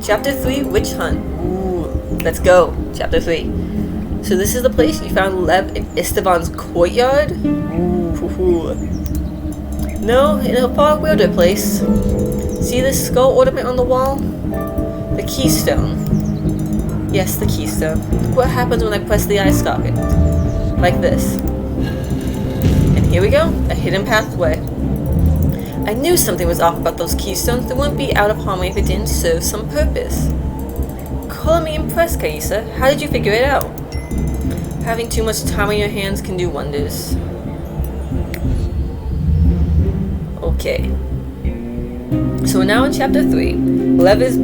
Chapter 3, Witch Hunt. Ooh, let's go. Chapter 3. So this is the place you found Lev in Esteban's courtyard? Ooh. No, in a far weirder place. See this skull ornament on the wall? The keystone. Yes, the keystone. Look what happens when I press the eye socket. Like this. And here we go, a hidden pathway. I knew something was off about those keystones. They wouldn't be out of harmony if it didn't serve some purpose. Call me impressed, Kaisa. How did you figure it out? Having too much time on your hands can do wonders. Okay. So we're now in chapter 3. Lev's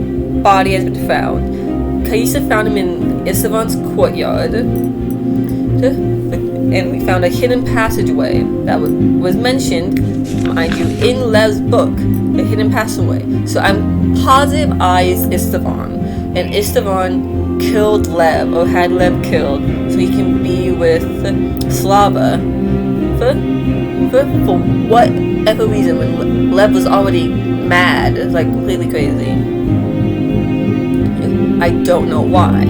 body has been found. Kaisa found him in Esteban's courtyard. And we found a hidden passageway that was mentioned, mind you, in Lev's book. A hidden passageway. So I'm positive I is Esteban. And Esteban killed Lev, or had Lev killed, so he can be with Slava. For whatever reason, when Lev was already mad, like completely crazy. I don't know why.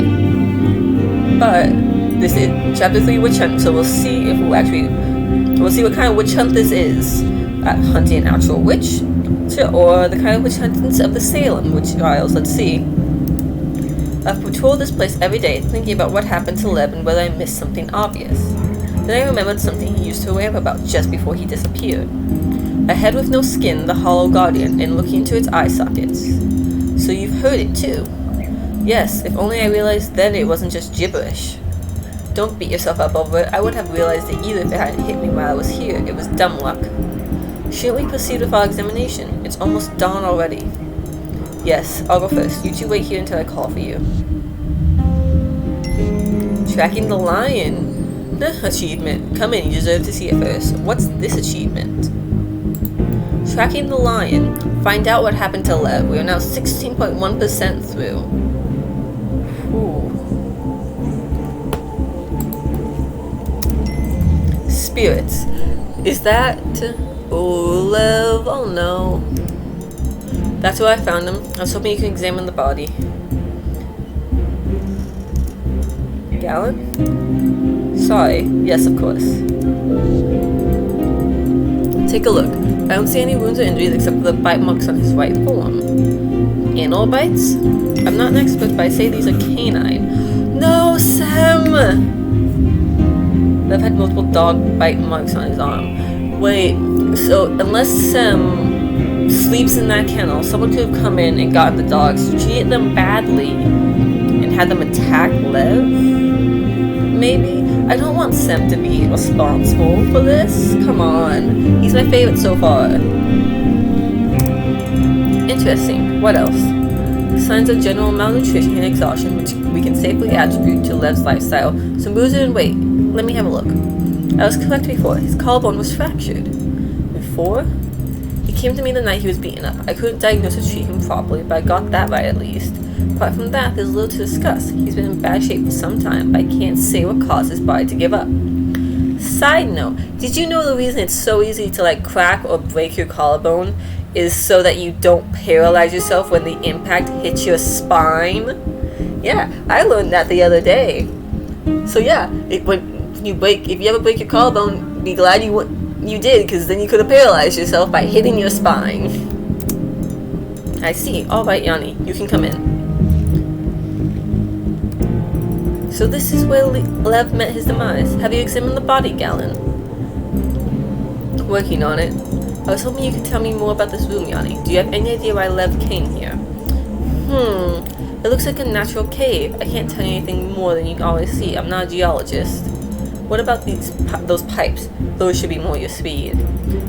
But this is chapter 3 witch hunt, so we'll see if we'll see what kind of witch hunt this is. Hunting an actual witch, or the kind of witch huntings of the Salem witch trials. Let's see. I've patrolled this place every day, thinking about what happened to Lev and whether I missed something obvious. Then I remembered something he used to rave about just before he disappeared. A head with no skin, the hollow guardian, and looking into its eye sockets. So you've heard it too? Yes, if only I realized then it wasn't just gibberish. Don't beat yourself up over it. I wouldn't have realized it either if it hadn't hit me while I was here. It was dumb luck. Shouldn't we proceed with our examination? It's almost dawn already. Yes, I'll go first. You two wait here until I call for you. Tracking the lion. Achievement. Come in, you deserve to see it first. What's this achievement? Tracking the lion. Find out what happened to Lev. We are now 16.1% through. Ooh. Spirits. Is that... Oh, Lev. Oh no. That's where I found him. I was hoping you could examine the body. Gallon? Sorry. Yes, of course. Take a look. I don't see any wounds or injuries except for the bite marks on his right forearm. Animal bites? I'm not an expert, but I say these are canine. No, Sam! Lev had multiple dog bite marks on his arm. Wait, so unless Sam sleeps in that kennel, someone could have come in and gotten the dogs, treated them badly, and had them attack Lev? Maybe? I don't want Sam to be responsible for this. Come on. He's my favorite so far. Interesting. What else? Signs of general malnutrition and exhaustion, which we can safely attribute to Lev's lifestyle. Some bruising and weight. Let me have a look. I was correct before. His collarbone was fractured. Before? He came to me the night he was beaten up. I couldn't diagnose or treat him properly, but I got that right at least. Apart from that, there's little to discuss. He's been in bad shape for some time, but I can't say what caused his body to give up. Side note, did you know the reason it's so easy to crack or break your collarbone is so that you don't paralyze yourself when the impact hits your spine? Yeah, I learned that the other day. So yeah, if you ever break your collarbone, be glad you did, because then you could have paralyzed yourself by hitting your spine. I see. Alright, Yanni, you can come in. So this is where Lev met his demise. Have you examined the body, Gallon? Working on it. I was hoping you could tell me more about this room, Yanni. Do you have any idea why Lev came here? It looks like a natural cave. I can't tell you anything more than you can always see. I'm not a geologist. What about those pipes? Those should be more your speed.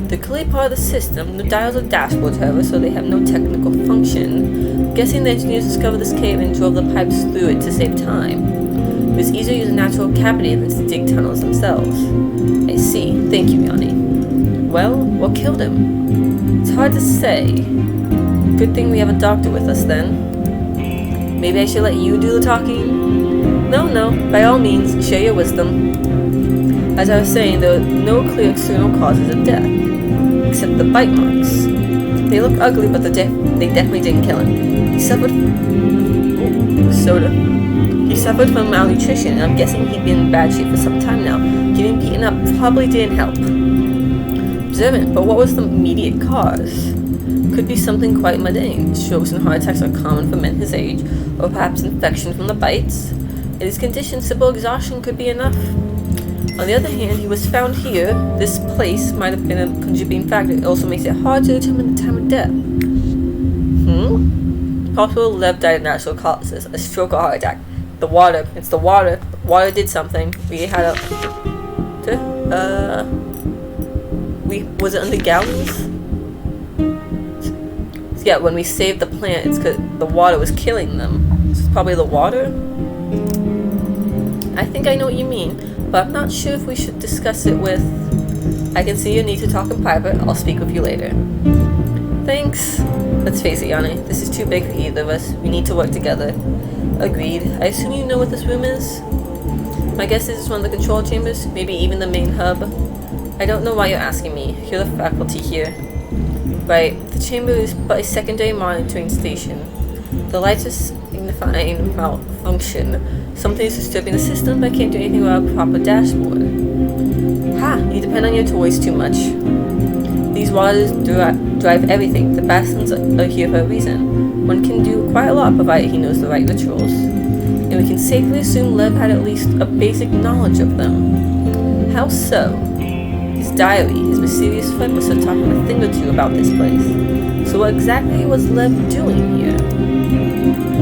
They're clearly part of the system. No dials or dashboards, however, so they have no technical function. I'm guessing the engineers discovered this cave and drove the pipes through it to save time. It was easier to use a natural cavity than to dig tunnels themselves. I see. Thank you, Yanni. Well, what killed him? It's hard to say. Good thing we have a doctor with us, then. Maybe I should let you do the talking? No, by all means, share your wisdom. As I was saying, there are no clear external causes of death, except the bite marks. They look ugly, but they definitely didn't kill him. He suffered Soda. He suffered from malnutrition, and I'm guessing he'd been in bad shape for some time now. Getting beaten up probably didn't help. Observant, but what was the immediate cause? Could be something quite mundane. Strokes and heart attacks are common for men his age, or perhaps infection from the bites. In his condition, simple exhaustion could be enough. On the other hand, he was found here. This place might have been a contributing factor. It also makes it hard to determine the time of death. Possible Lev died of natural causes, a stroke or heart attack. The water. It's the water. The water did something. We had a... Was it under gallons? Yeah, when we saved the plant, it's because the water was killing them. So it's probably the water? I think I know what you mean, but I'm not sure if we should discuss it with... I can see you need to talk in private. I'll speak with you later. Thanks. Let's face it, Yanni. This is too big for either of us. We need to work together. Agreed. I assume you know what this room is? My guess is it's one of the control chambers, maybe even the main hub. I don't know why you're asking me. You're the faculty here. Right. The chamber is but a secondary monitoring station. The lights are signifying malfunction. Something is disturbing the system, but I can't do anything without a proper dashboard. Ha! You depend on your toys too much. These waters drive everything. The basins are here for a reason. One can do quite a lot provided he knows the right rituals. And we can safely assume Lev had at least a basic knowledge of them. How so? His diary, his mysterious friend must have taught him a thing or two about this place. So what exactly was Lev doing here?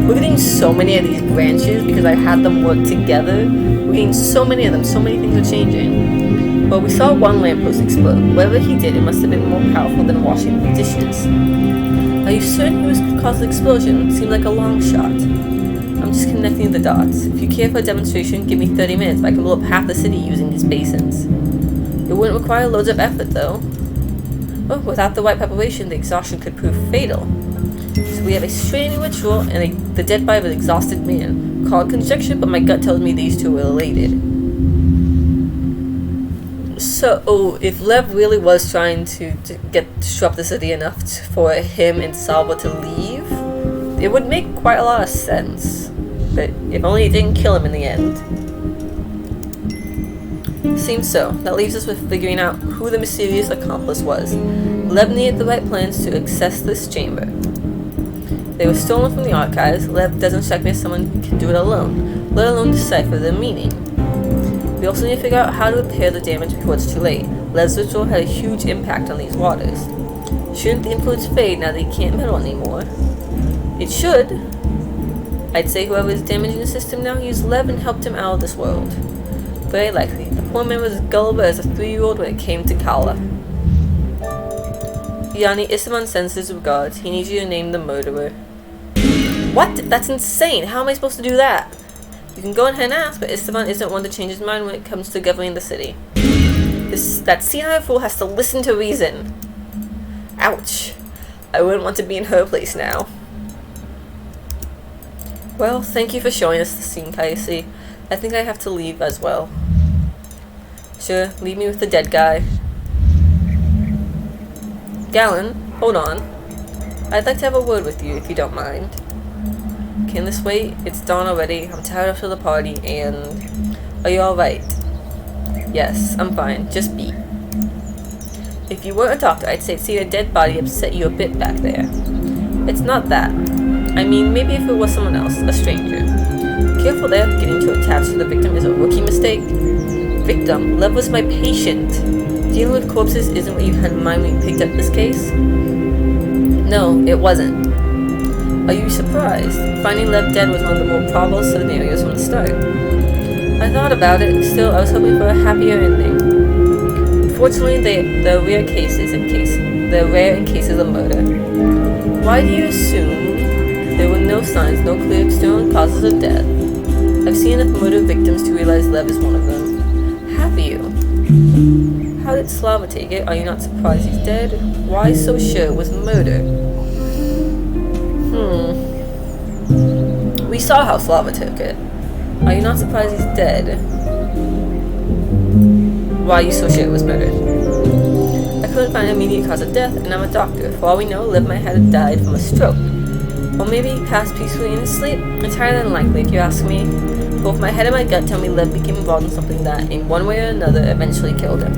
We're getting so many of these branches because I had them work together. We're getting so many of them, so many things are changing. Well, we saw one lamppost explode. Whatever he did, it must have been more powerful than washing the dishes. Are you certain he was the cause of the explosion? It seemed like a long shot. I'm just connecting the dots. If you care for a demonstration, give me 30 minutes. I can blow up half the city using these basins. It wouldn't require loads of effort, though. Oh, without the right preparation, the exhaustion could prove fatal. So we have a strange ritual and the dead body of an exhausted man. Call it conjecture, but my gut tells me these two are related. So, if Lev really was trying to disrupt the city enough for him and Salva to leave, it would make quite a lot of sense. But if only it didn't kill him in the end. Seems so. That leaves us with figuring out who the mysterious accomplice was. Lev needed the right plans to access this chamber. They were stolen from the archives. Lev doesn't strike me as someone who can do it alone, let alone decipher their meaning. We also need to figure out how to repair the damage before it's too late. Lev's ritual had a huge impact on these waters. Shouldn't the influence fade now that he can't meddle anymore? It should. I'd say whoever is damaging the system now used Lev and helped him out of this world. Very likely. The poor man was as gullible as a 3-year-old when it came to Kala. Yanni, Esteban sends his regards. He needs you to name the murderer. What? That's insane! How am I supposed to do that? You can go ahead and ask, but Esteban isn't one to change his mind when it comes to governing the city. That senile fool has to listen to reason. Ouch. I wouldn't want to be in her place now. Well, thank you for showing us the scene, Kayasi. I think I have to leave as well. Sure, leave me with the dead guy. Galen, hold on. I'd like to have a word with you, if you don't mind. Can this wait? It's dawn already. I'm tired after the party, and... Are you alright? Yes, I'm fine. Just be. If you weren't a doctor, I'd say seeing a dead body upset you a bit back there. It's not that. I mean, maybe if it was someone else, a stranger. Careful there, getting too attached to the victim is a rookie mistake. Victim, Lev was my patient. Dealing with corpses isn't what you had in mind when you picked up this case? No, it wasn't. Are you surprised? Finding Lev dead was one of the more probable scenarios from the start. I thought about it, still I was hoping for a happier ending. Unfortunately, they're rare in cases of murder. Why do you assume there were no signs, no clear external causes of death? I've seen enough murder victims to realize Lev is one of them. Have you? How did Slava take it? Are you not surprised he's dead? Why so sure it was murder? We saw how Slava took it. Are you not surprised he's dead? Why are you so sure it was murder? I couldn't find an immediate cause of death, and I'm a doctor. For all we know, Lev might have died from a stroke. Or maybe he passed peacefully in his sleep? Entirely unlikely, if you ask me. Both my head and my gut tell me Lev became involved in something that, in one way or another, eventually killed him.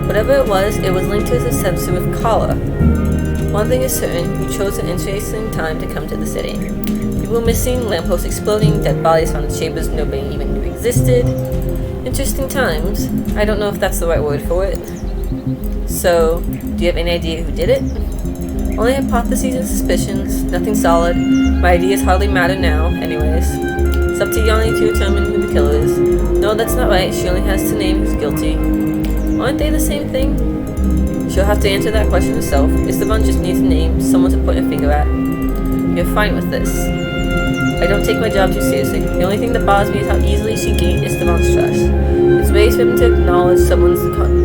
Whatever it was linked to his ascension with Kala. One thing is certain, he chose an interesting time to come to the city. People missing, lampposts exploding, dead bodies found in chambers nobody even knew existed. Interesting times. I don't know if that's the right word for it. So, do you have any idea who did it? Only hypotheses and suspicions, nothing solid. My ideas hardly matter now, anyways. It's up to Yanni to determine who the killer is. No, that's not right. She only has to name who's guilty. Aren't they the same thing? She'll have to answer that question herself. Esteban just needs a name, someone to point a finger at. You're fine with this. I don't take my job too seriously. The only thing that bothers me is how easily she gained Esteban's trust. It's ways for him to acknowledge someone's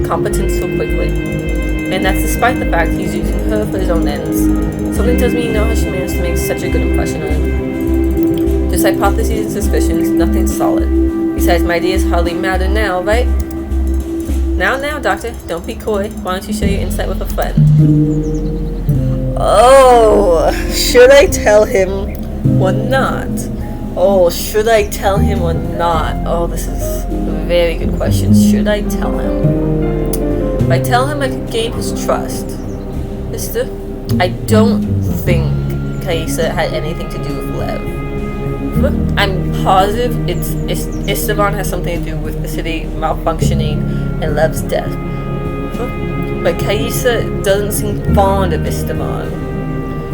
competence so quickly. And that's despite the fact he's using her for his own ends. Something tells me you know how she managed to make such a good impression on him. Just hypotheses and suspicions, nothing solid. Besides, my ideas hardly matter now, right? Now, Doctor, don't be coy. Why don't you share your insight with a friend? Oh, should I tell him or not? Oh, should I tell him or not? Oh, this is a very good question. Should I tell him? If I tell him, I could gain his trust. Mister, I don't think Kaisa had anything to do with Lev. I'm positive Esteban has something to do with the city malfunctioning and Lev's death. But Kaisa doesn't seem fond of Esteban.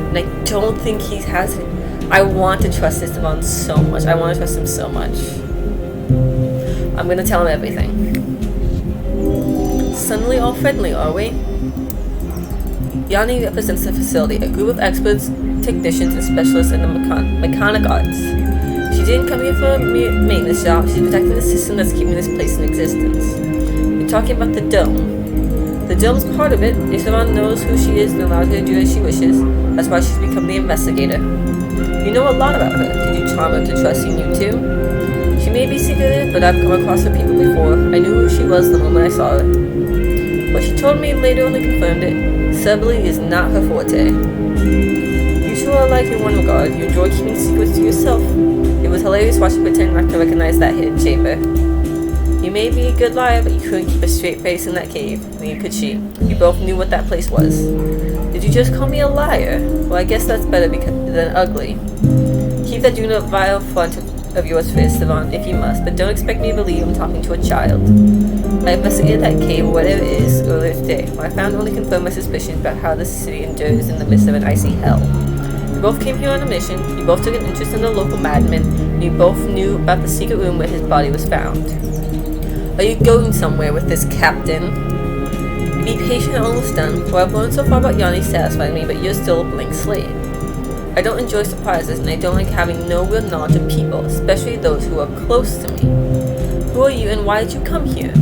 And I don't think he has it. I want to trust Esteban so much. I want to trust him so much. I'm gonna tell him everything. Suddenly all friendly, are we? Yanni represents the facility, a group of experts, technicians, and specialists in the mechanic arts. She didn't come here for a maintenance job. She's protecting the system that's keeping this place in existence. You're talking about the dome. The dome's part of it. Esteban knows who she is and allows her to do as she wishes. That's why she's become the investigator. You know a lot about her. Did you charm her to trusting you too? She may be secretive, but I've come across her people before. I knew who she was the moment I saw her. What she told me later only confirmed it. Cerbali is not her forte. You two are alike in one regard. You enjoy keeping secrets to yourself. It was hilarious watching her pretend not to recognize that hidden chamber. You may be a good liar, but you couldn't keep a straight face in that cave. Neither could she. You both knew what that place was. Did you just call me a liar? Well, I guess that's better than ugly. Keep that do not vile front of yours for Esteban, if you must, but don't expect me to believe I'm talking to a child. I investigated that cave, whatever it is, earlier today. What I found only confirmed my suspicions about how this city endures in the midst of an icy hell. We both came here on a mission, you both took an interest in the local madman, and you both knew about the secret room where his body was found. Are you going somewhere with this, Captain? Be patient, almost done. What I've learned so far about Yanni satisfies me, but you're still a blank slate. I don't enjoy surprises, and I don't like having no real knowledge of people, especially those who are close to me. Who are you, and why did you come here?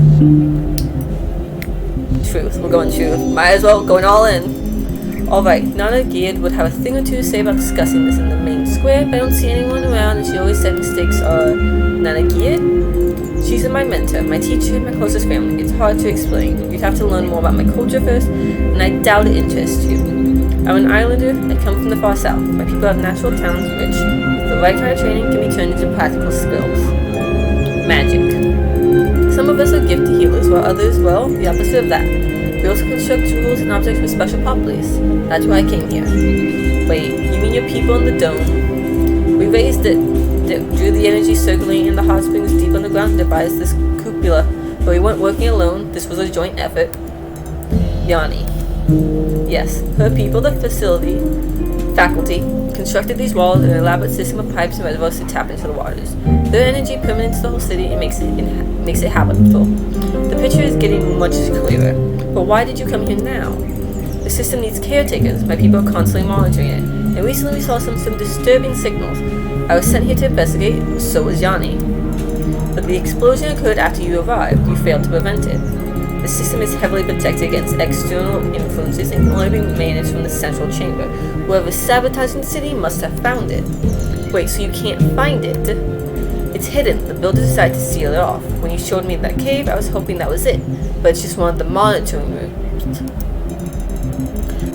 Truth. We're going truth. Might as well going all in. Alright, Nana Geared would have a thing or two to say about discussing this in the main square, but I don't see anyone around, and she always said mistakes are... Nana Geared? She's my mentor, my teacher, my closest family. It's hard to explain. You'd have to learn more about my culture first, and I doubt it interests you. I'm an islander. I come from the far south. My people have natural talents which, with the right kind of training, can be turned into practical skills. Magic. Some of us are gifted healers, while others, well, the opposite of that. We also construct tools and objects with special properties. That's why I came here. Wait, you mean your people in the dome? We raised it, drew the energy circulating in the hot springs deep underground and devised this cupola. But we weren't working alone. This was a joint effort. Yanni. Yes, her people, the faculty, constructed these walls and an elaborate system of pipes and reservoirs to tap into the waters. Their energy permeates the whole city and makes it habitable. The picture is getting much clearer. But why did you come here now? The system needs caretakers. My people are constantly monitoring it. And recently we saw some disturbing signals. I was sent here to investigate, so was Yanni. But the explosion occurred after you arrived. You failed to prevent it. The system is heavily protected against external influences and can only be managed from the central chamber. Whoever's sabotaging the city must have found it. Wait, so you can't find it? It's hidden. The builders decided to seal it off. When you showed me that cave, I was hoping that was it. But it's just one of the monitoring rooms.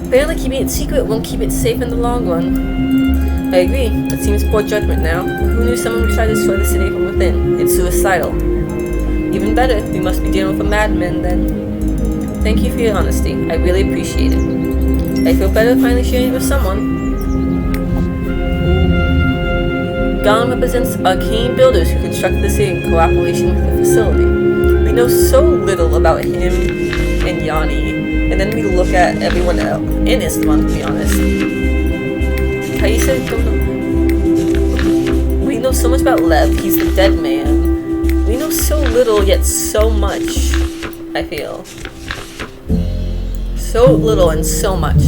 Apparently keeping it secret won't keep it safe in the long run. I agree. It seems poor judgment now. Who knew someone would try to destroy the city from within? It's suicidal. Even better, we must be dealing with a madman then. Thank you for your honesty. I really appreciate it. I feel better finally sharing it with someone. Gollum represents arcane builders who constructed the city in cooperation with the facility. We know so little about him and Yanni, and then we look at everyone else in Esteban, to be honest. How you say we know so much about Lev, he's the dead man. We know so little, yet so much, I feel. So little and so much.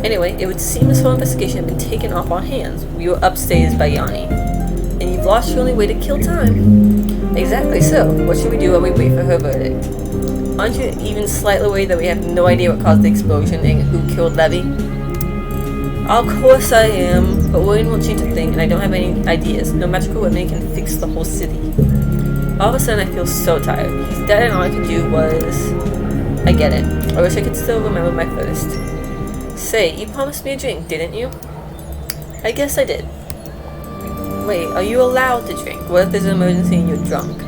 Anyway, it would seem this whole investigation had been taken off our hands. We were upstaged by Yanni. And you've lost your only way to kill time. Exactly so. What should we do while we wait for her verdict? Aren't you even slightly worried that we have no idea what caused the explosion and who killed Levi? Of course I am, but worrying won't change a thing, and I don't have any ideas. No magical weapon can fix the whole city. All of a sudden I feel so tired. He's dead and all I could do was... I get it. I wish I could still remember my first. Say, you promised me a drink, didn't you? I guess I did. Wait, are you allowed to drink? What if there's an emergency and you're drunk?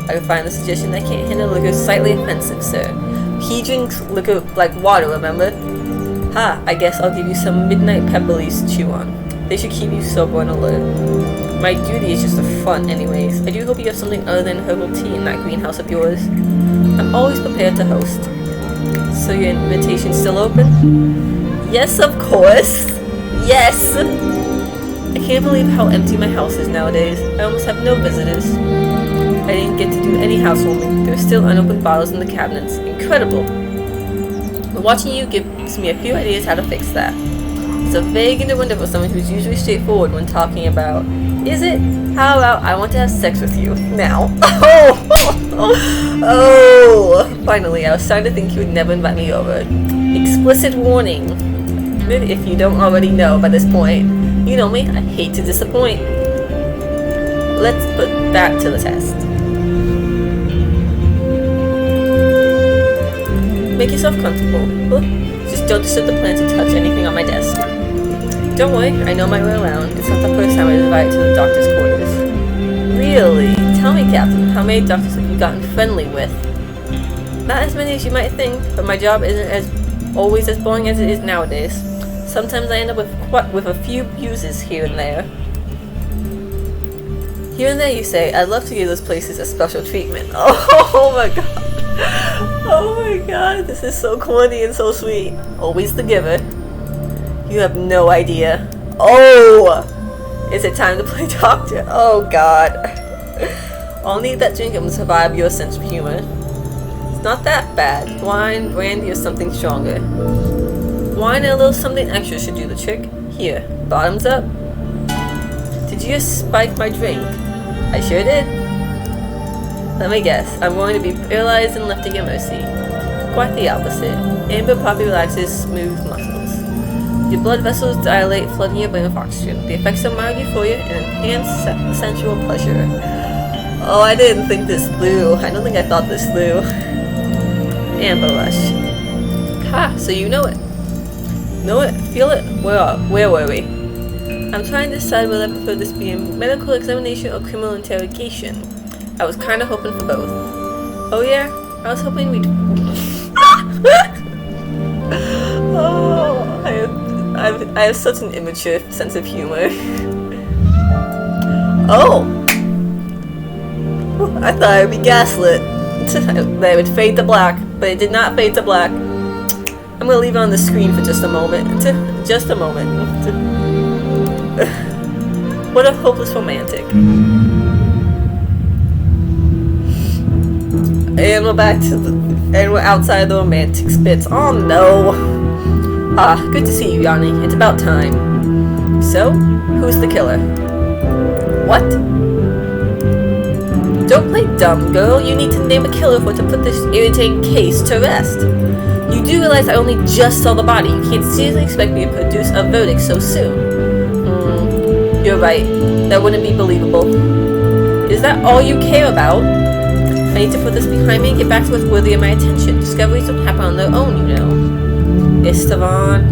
I would find the suggestion that I can't handle liquor slightly offensive, sir. He drinks liquor like water, remember? Ha, I guess I'll give you some midnight pepperleys to chew on. They should keep you sober and alert. My duty is just a front anyways. I do hope you have something other than herbal tea in that greenhouse of yours. I'm always prepared to host. So your invitation's still open? Yes, of course. Yes! I can't believe how empty my house is nowadays. I almost have no visitors. I didn't get to do any housewarming. There are still unopened bottles in the cabinets. Incredible! But watching you gives me a few ideas how to fix that. It's a vague in the window for someone who's usually straightforward when talking about, is it? How about I want to have sex with you now? Oh! Finally, I was starting to think you would never invite me over. Explicit warning. If you don't already know by this point. You know me, I hate to disappoint. Let's put that to the test. Make yourself comfortable. Just don't disturb the plant to touch anything on my desk. Don't worry, I know my way around. It's not the first time I was invited to the doctor's quarters. Really? Tell me, Captain, how many doctors have you gotten friendly with? Not as many as you might think, but my job isn't always as boring as it is nowadays. Sometimes I end up with a few bruises here and there. Here and there, you say. I'd love to give those places a special treatment. Oh my god. Oh my god, this is so corny and so sweet. Always the giver. You have no idea. Oh! Is it time to play doctor? Oh god. I'll need that drink and will survive your sense of humor. It's not that bad. Wine, brandy, or something stronger. Wine and a little something extra should do the trick. Here, bottoms up. Did you just spike my drink? I sure did. Let me guess, I'm going to be paralyzed and left at your mercy. Quite the opposite. Amber poppy relaxes smooth muscles. Your blood vessels dilate, flooding your brain with oxygen. The effects are mild euphoria and enhance sensual pleasure. Oh, I didn't think this through. I don't think I thought this through. Amber rush. Ha, so you know it. Know it? Feel it? Where were we? I'm trying to decide whether I prefer this be a medical examination or criminal interrogation. I was kind of hoping for both. Oh yeah? I was hoping we'd... Oh, I have such an immature sense of humor. Oh! I thought I would be gaslit. That it would fade to black, but it did not fade to black. I'm gonna leave it on the screen for just a moment. Just a moment. What a hopeless romantic. And we're back to and we're outside the romantic bits. Oh no! Ah, good to see you, Yanni. It's about time. So, who's the killer? What? Don't play dumb, girl. You need to name a killer for to put this irritating case to rest. You do realize I only just saw the body. You can't seriously expect me to produce a verdict so soon. You're right. That wouldn't be believable. Is that all you care about? I need to put this behind me and get back to what's worthy of my attention. Discoveries don't happen on their own, you know. Esteban.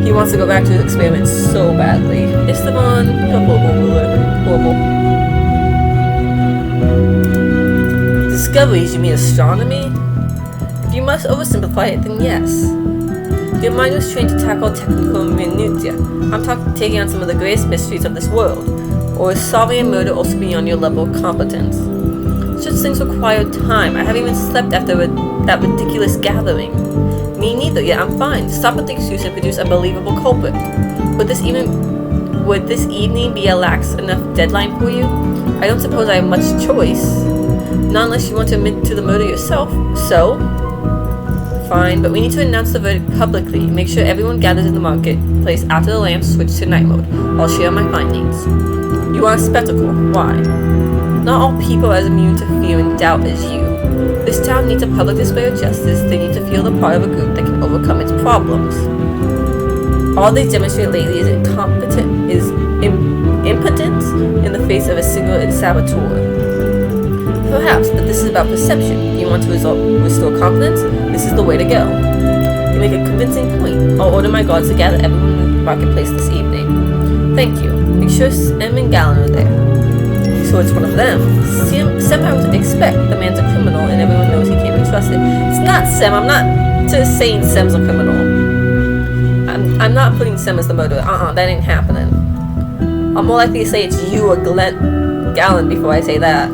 He wants to go back to his experiment so badly. Esteban, you're horrible. Discoveries, you mean astronomy? If you must oversimplify it, then yes. Your mind was trained to tackle technical minutiae. I'm talking taking on some of the greatest mysteries of this world. Or is solving a murder also beyond your level of competence? Such things require time. I haven't even slept after that ridiculous gathering. Me neither, yet I'm fine. Stop with the excuse and produce a believable culprit. Would this evening be a lax enough deadline for you? I don't suppose I have much choice. Not unless you want to admit to the murder yourself. So? Fine, but we need to announce the verdict publicly. Make sure everyone gathers in the marketplace after the lamps switch to night mode. I'll share my findings. You want a spectacle. Why? Not all people are as immune to fear and doubt as you. This town needs a public display of justice. They need to feel the part of a group that can overcome its problems. All they demonstrate lately is impotence in the face of a single saboteur. Perhaps, but this is about perception. You want to restore confidence? This is the way to go. You make a convincing point. I'll order my guards to gather everyone in the marketplace this evening. Thank you. Make sure Sem and Gallon are there. So it's one of them. Sem, I would expect. The man's a criminal and everyone knows he can't be trusted. It's not Sem. I'm not just saying Sem's a criminal. I'm not putting Sem as the murderer. That ain't happening. I'm more likely to say it's you or Gallon before I say that.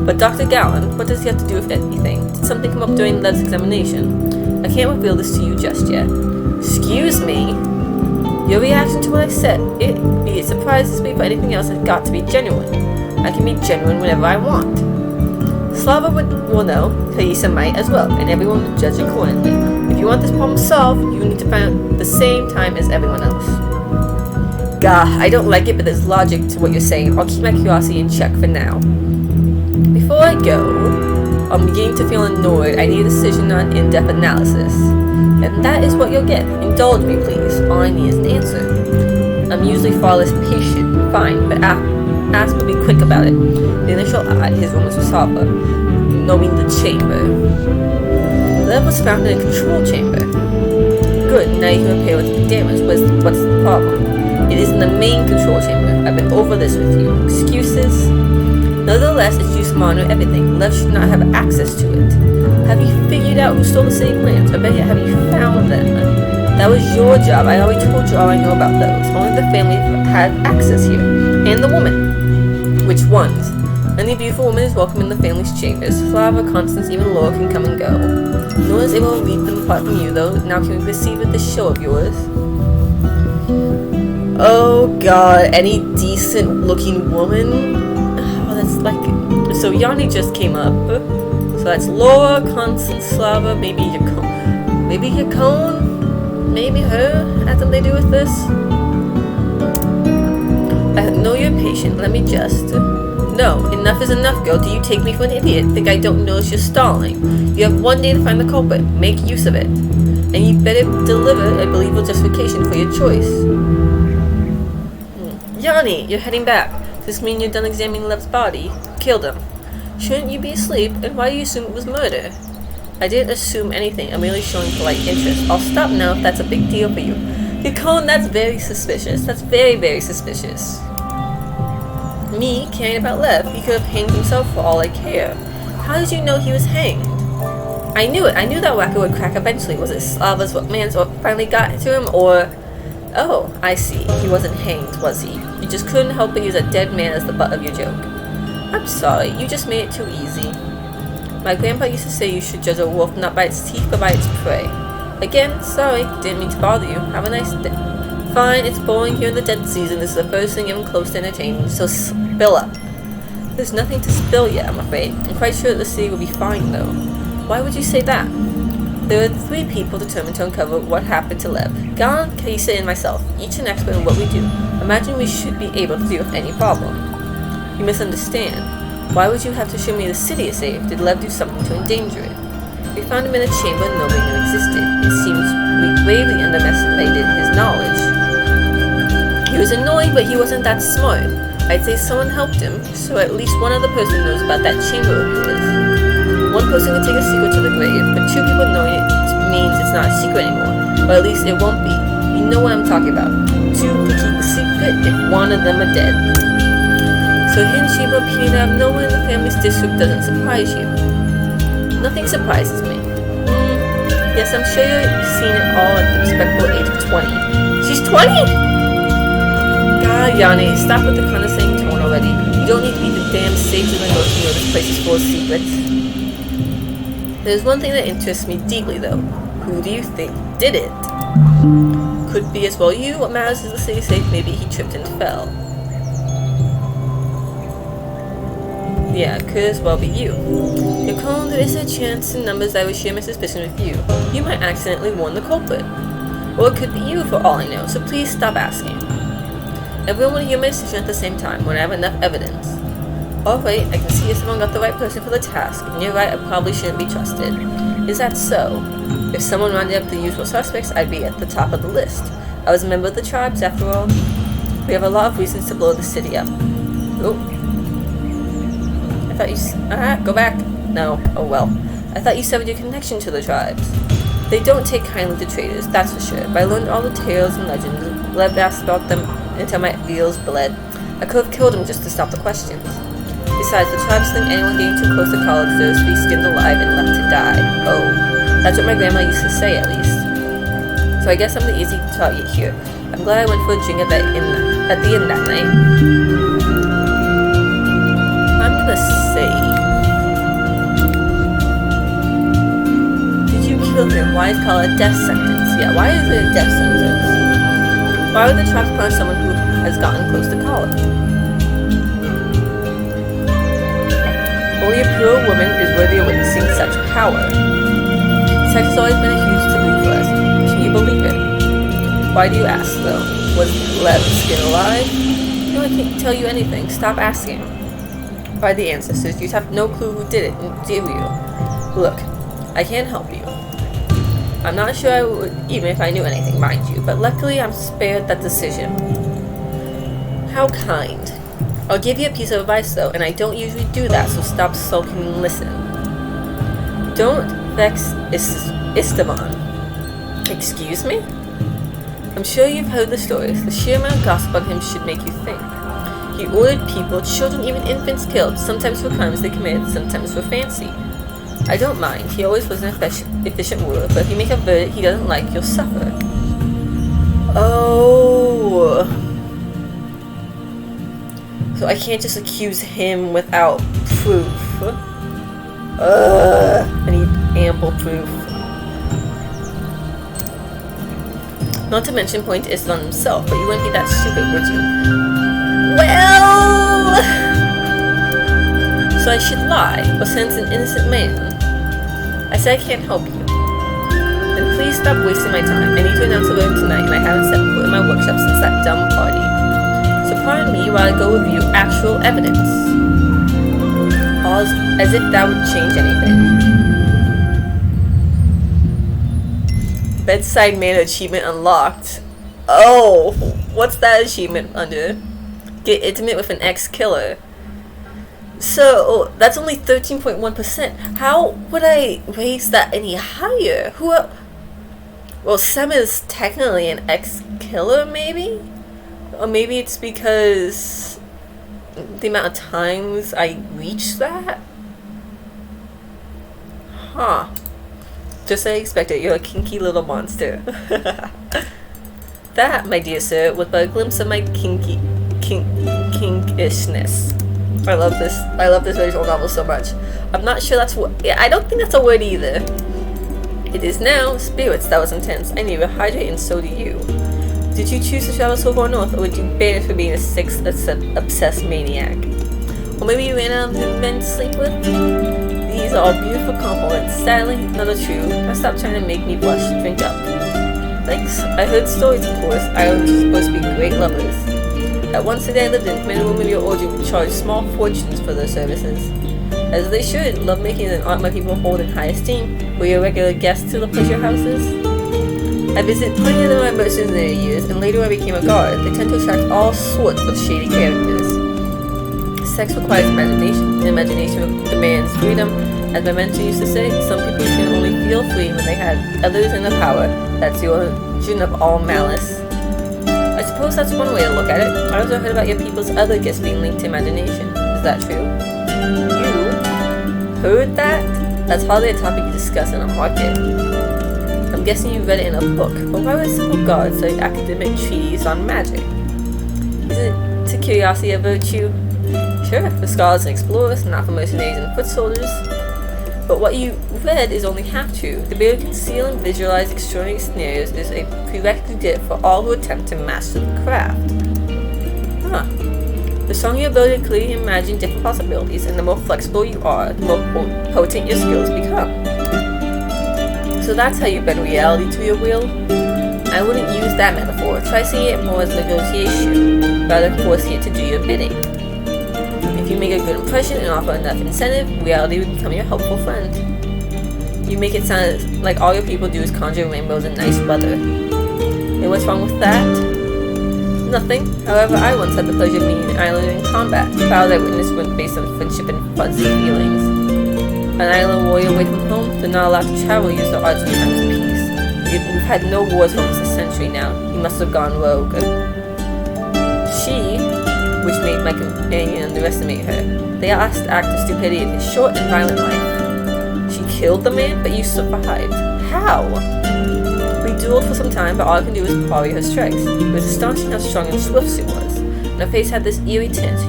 But Dr. Gallon, what does he have to do with anything? Did something come up during Lev's examination? I can't reveal this to you just yet. Excuse me? Your reaction to what I said, it surprises me, but anything else has got to be genuine. I can be genuine whenever I want. Slava will know, Kaisa might as well, and everyone will judge accordingly. If you want this problem solved, you need to find out the same time as everyone else. Gah, I don't like it, but there's logic to what you're saying. I'll keep my curiosity in check for now. Before I go, I'm beginning to feel annoyed. I need a decision on in-depth analysis. And that is what you'll get. Indulge me, please. All I need is an answer. I'm usually far less patient. Fine, but ask will be quick about it. The initial I, his room was Saba, knowing the chamber. Lev was found in a control chamber. Good, now you can repair what's been damaged. What's the problem? It is in the main control chamber. I've been over this with you. Excuses? Nevertheless, it's used to monitor everything. Lev should not have access to it. Have you figured out who stole the city plans? Or better yet, have you found them? That was your job. I already told you all I know about those. Only the family had access here. And the woman. Which ones? Any beautiful woman is welcome in the family's chambers. Flava, Constance, even Laura can come and go. No one is able to read them apart from you, though. Now can we proceed with this show of yours? Oh god, any decent looking woman? So Yanni just came up. So that's Laura, Constance, Slava, maybe Yacone. Maybe Yacone? Maybe her has something to do with this? I know you're patient, let me just... No, enough is enough, girl. Do you take me for an idiot? Think I don't notice you're stalling? You have one day to find the culprit. Make use of it. And you better deliver a believable justification for your choice. Yanni, you're heading back. Does this mean you're done examining Lev's body? Killed him. Shouldn't you be asleep? And why do you assume it was murder? I didn't assume anything. I'm merely showing polite interest. I'll stop now if that's a big deal for you. Yacone, that's very suspicious. That's very, very suspicious. Me caring about Lev? He could have hanged himself for all I care. How did you know he was hanged? I knew it. I knew that whacker would crack eventually. Was it Slava's what man's what finally got to him, or... Oh, I see. He wasn't hanged, was he? You just couldn't help but use a dead man as the butt of your joke. I'm sorry, you just made it too easy. My grandpa used to say you should judge a wolf not by its teeth but by its prey. Again, sorry, didn't mean to bother you. Have a nice day. Fine, it's boring here in the dead season. This is the first thing even close to entertaining, so spill up. There's nothing to spill yet, I'm afraid. I'm quite sure the city will be fine, though. Why would you say that? There are 3 people determined to uncover what happened to Lev. Gallon, Kaisa, and myself, each an expert in what we do. Imagine we should be able to deal with any problem. You misunderstand. Why would you have to show me the city is safe? Did Lev do something to endanger it? We found him in a chamber nobody knew existed. It seems we gravely underestimated his knowledge. He was annoying, but he wasn't that smart. I'd say someone helped him, so at least one other person knows about that chamber of yours. One person can take a secret to the grave, but 2 people knowing it means it's not a secret anymore. Or at least it won't be. You You know what I'm talking about. Two who keep a secret if one of them are dead. So him Sheba appearing out of nowhere in the family's district doesn't surprise you. Nothing surprises me. Yes, I'm sure you've seen it all at the respectable age of 20. She's 20?! God, Yanni, stop with the condescending tone already. You don't need to be the damn sage of the north to know this place is full of secrets. There's one thing that interests me deeply, though. Who do you think did it? Could be as well you. What matters is the city safe. Maybe he tripped and fell. Yeah, could as well be you. Your clone, there is a chance in numbers I would share my suspicion with you. You might accidentally warn the culprit. Or it could be you for all I know, so please stop asking. Everyone will hear my decision at the same time when I have enough evidence. Alright, I can see if someone got the right person for the task, and you're right, I probably shouldn't be trusted. Is that so? If someone rounded up the usual suspects, I'd be at the top of the list. I was a member of the tribes, after all. We have a lot of reasons to blow the city up. Oh. I thought you go back. No. Oh well. I thought you severed your connection to the tribes. They don't take kindly to traitors, that's for sure. But I learned all the tales and legends, Lev asked about them until my ears bled. I could have killed him just to stop the questions. Besides, the tribes think anyone getting too close to college deserves to be skinned alive and left to die. Oh, that's what my grandma used to say, at least. So I guess I'm the easy target here. I'm glad I went for a drink at the inn that night. I'm gonna say, did you kill him? Why is it called a death sentence? Yeah, why is it a death sentence? Why would the tribes punish someone who has gotten close to college? Only a pure woman is worthy of witnessing such power. Sex has always been a huge taboo for us. Can you believe it? Why do you ask, though? Was Lev's skin alive? No, I can't tell you anything. Stop asking. By the ancestors, you have no clue who did it, do you? Look, I can't help you. I'm not sure I would, even if I knew anything, mind you, but luckily I'm spared that decision. How kind. I'll give you a piece of advice, though, and I don't usually do that, so stop sulking and listen. Don't vex Esteban. Excuse me? I'm sure you've heard the stories. The sheer amount of gossip on him should make you think. He ordered people, children, even infants killed, sometimes for crimes they committed, sometimes for fancy. I don't mind. He always was an efficient ruler, but if you make a verdict he doesn't like, you'll suffer. Oh... So I can't just accuse him without proof. I need ample proof. Not to mention point Islam himself, but you wouldn't be that stupid, would you? Well... So I should lie, or sentence an innocent man. I said I can't help you. Then please stop wasting my time. I need to announce a verdict tonight, and I haven't set foot in my workshop since that dumb party. So pardon me while I go review actual evidence. All as if that would change anything. Bedside manner achievement unlocked. Oh, what's that achievement under? Get intimate with an ex-killer. So, that's only 13.1%. How would I raise that any higher? Well, Sam is technically an ex-killer, maybe? Or maybe it's because the amount of times I reached that? Huh. Just as I expected, you're a kinky little monster. That, my dear sir, was but a glimpse of my kinkishness. I love this visual novel so much. I'm not sure that's what. Yeah, I don't think that's a word either. It is now. Spirits, that was intense. I need to hydrate, and so do you. Did you choose to travel so far north, or would you ban it for being a sex obsessed maniac? Or maybe you ran out of men to sleep with? These are all beautiful compliments. Sadly, none are true. Now stop trying to make me blush. Drink up. Thanks. I heard stories, of course. Islands are supposed to be great lovers. At one city I lived in, men and women of your origin would charge small fortunes for their services. As they should. Lovemaking is an art my people hold in high esteem. Were you a regular guest to the pleasure houses? I visited plenty of my merchants in their years, and later I became a guard. They tend to attract all sorts of shady characters. Sex requires imagination, and imagination demands freedom. As my mentor used to say, some people can only feel free when they had others in the power. That's the origin of all malice. I suppose that's one way to look at it. I also heard about your people's other gifts being linked to imagination. Is that true? You heard that? That's hardly a topic you discuss in a market. I'm guessing you read it in a book, but why would a simple god study academic treatise on magic? Isn't curiosity a virtue? Sure, for scholars and explorers, not for mercenaries and foot soldiers. But what you read is only half true. The ability to conceal and visualize extraordinary scenarios is a prerequisite for all who attempt to master the craft. Huh. The stronger your ability to clearly imagine different possibilities and the more flexible you are, the more potent your skills become. So that's how you bend reality to your will? I wouldn't use that metaphor. Try seeing it more as negotiation, rather than forcing it to do your bidding. If you make a good impression and offer enough incentive, reality will become your helpful friend. You make it sound like all your people do is conjure rainbows and nice weather. And what's wrong with that? Nothing. However, I once had the pleasure of meeting an islander in combat. The vows I witnessed were based on friendship and fuzzy feelings. An island warrior away from home, they're not allowed to travel use their arts in times of peace. We've had no wars for almost a century now. He must have gone rogue. She, which made my companion underestimate her, they asked to act of stupidity in his short and violent life. She killed the man, but you survived. How? We dueled for some time, but all I can do was parry her strikes. It was astonishing how strong and swift she was. And her face had this eerie tint,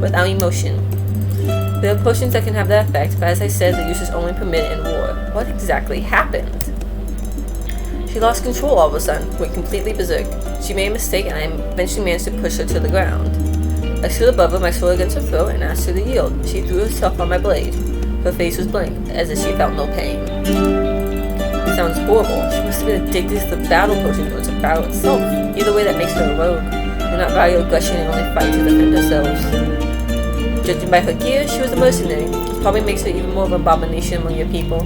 without emotion. There are potions that can have that effect, but as I said, the use is only permitted in war. What exactly happened? She lost control all of a sudden, went completely berserk. She made a mistake and I eventually managed to push her to the ground. I stood above her, my sword against her throat, and asked her to yield. She threw herself on my blade. Her face was blank, as if she felt no pain. It sounds horrible. She must have been addicted to the battle potion or to battle itself. Either way, that makes her a rogue. Do not value aggression and only fight to defend ourselves. Judging by her gear, she was a mercenary. It probably makes her even more of an abomination among your people.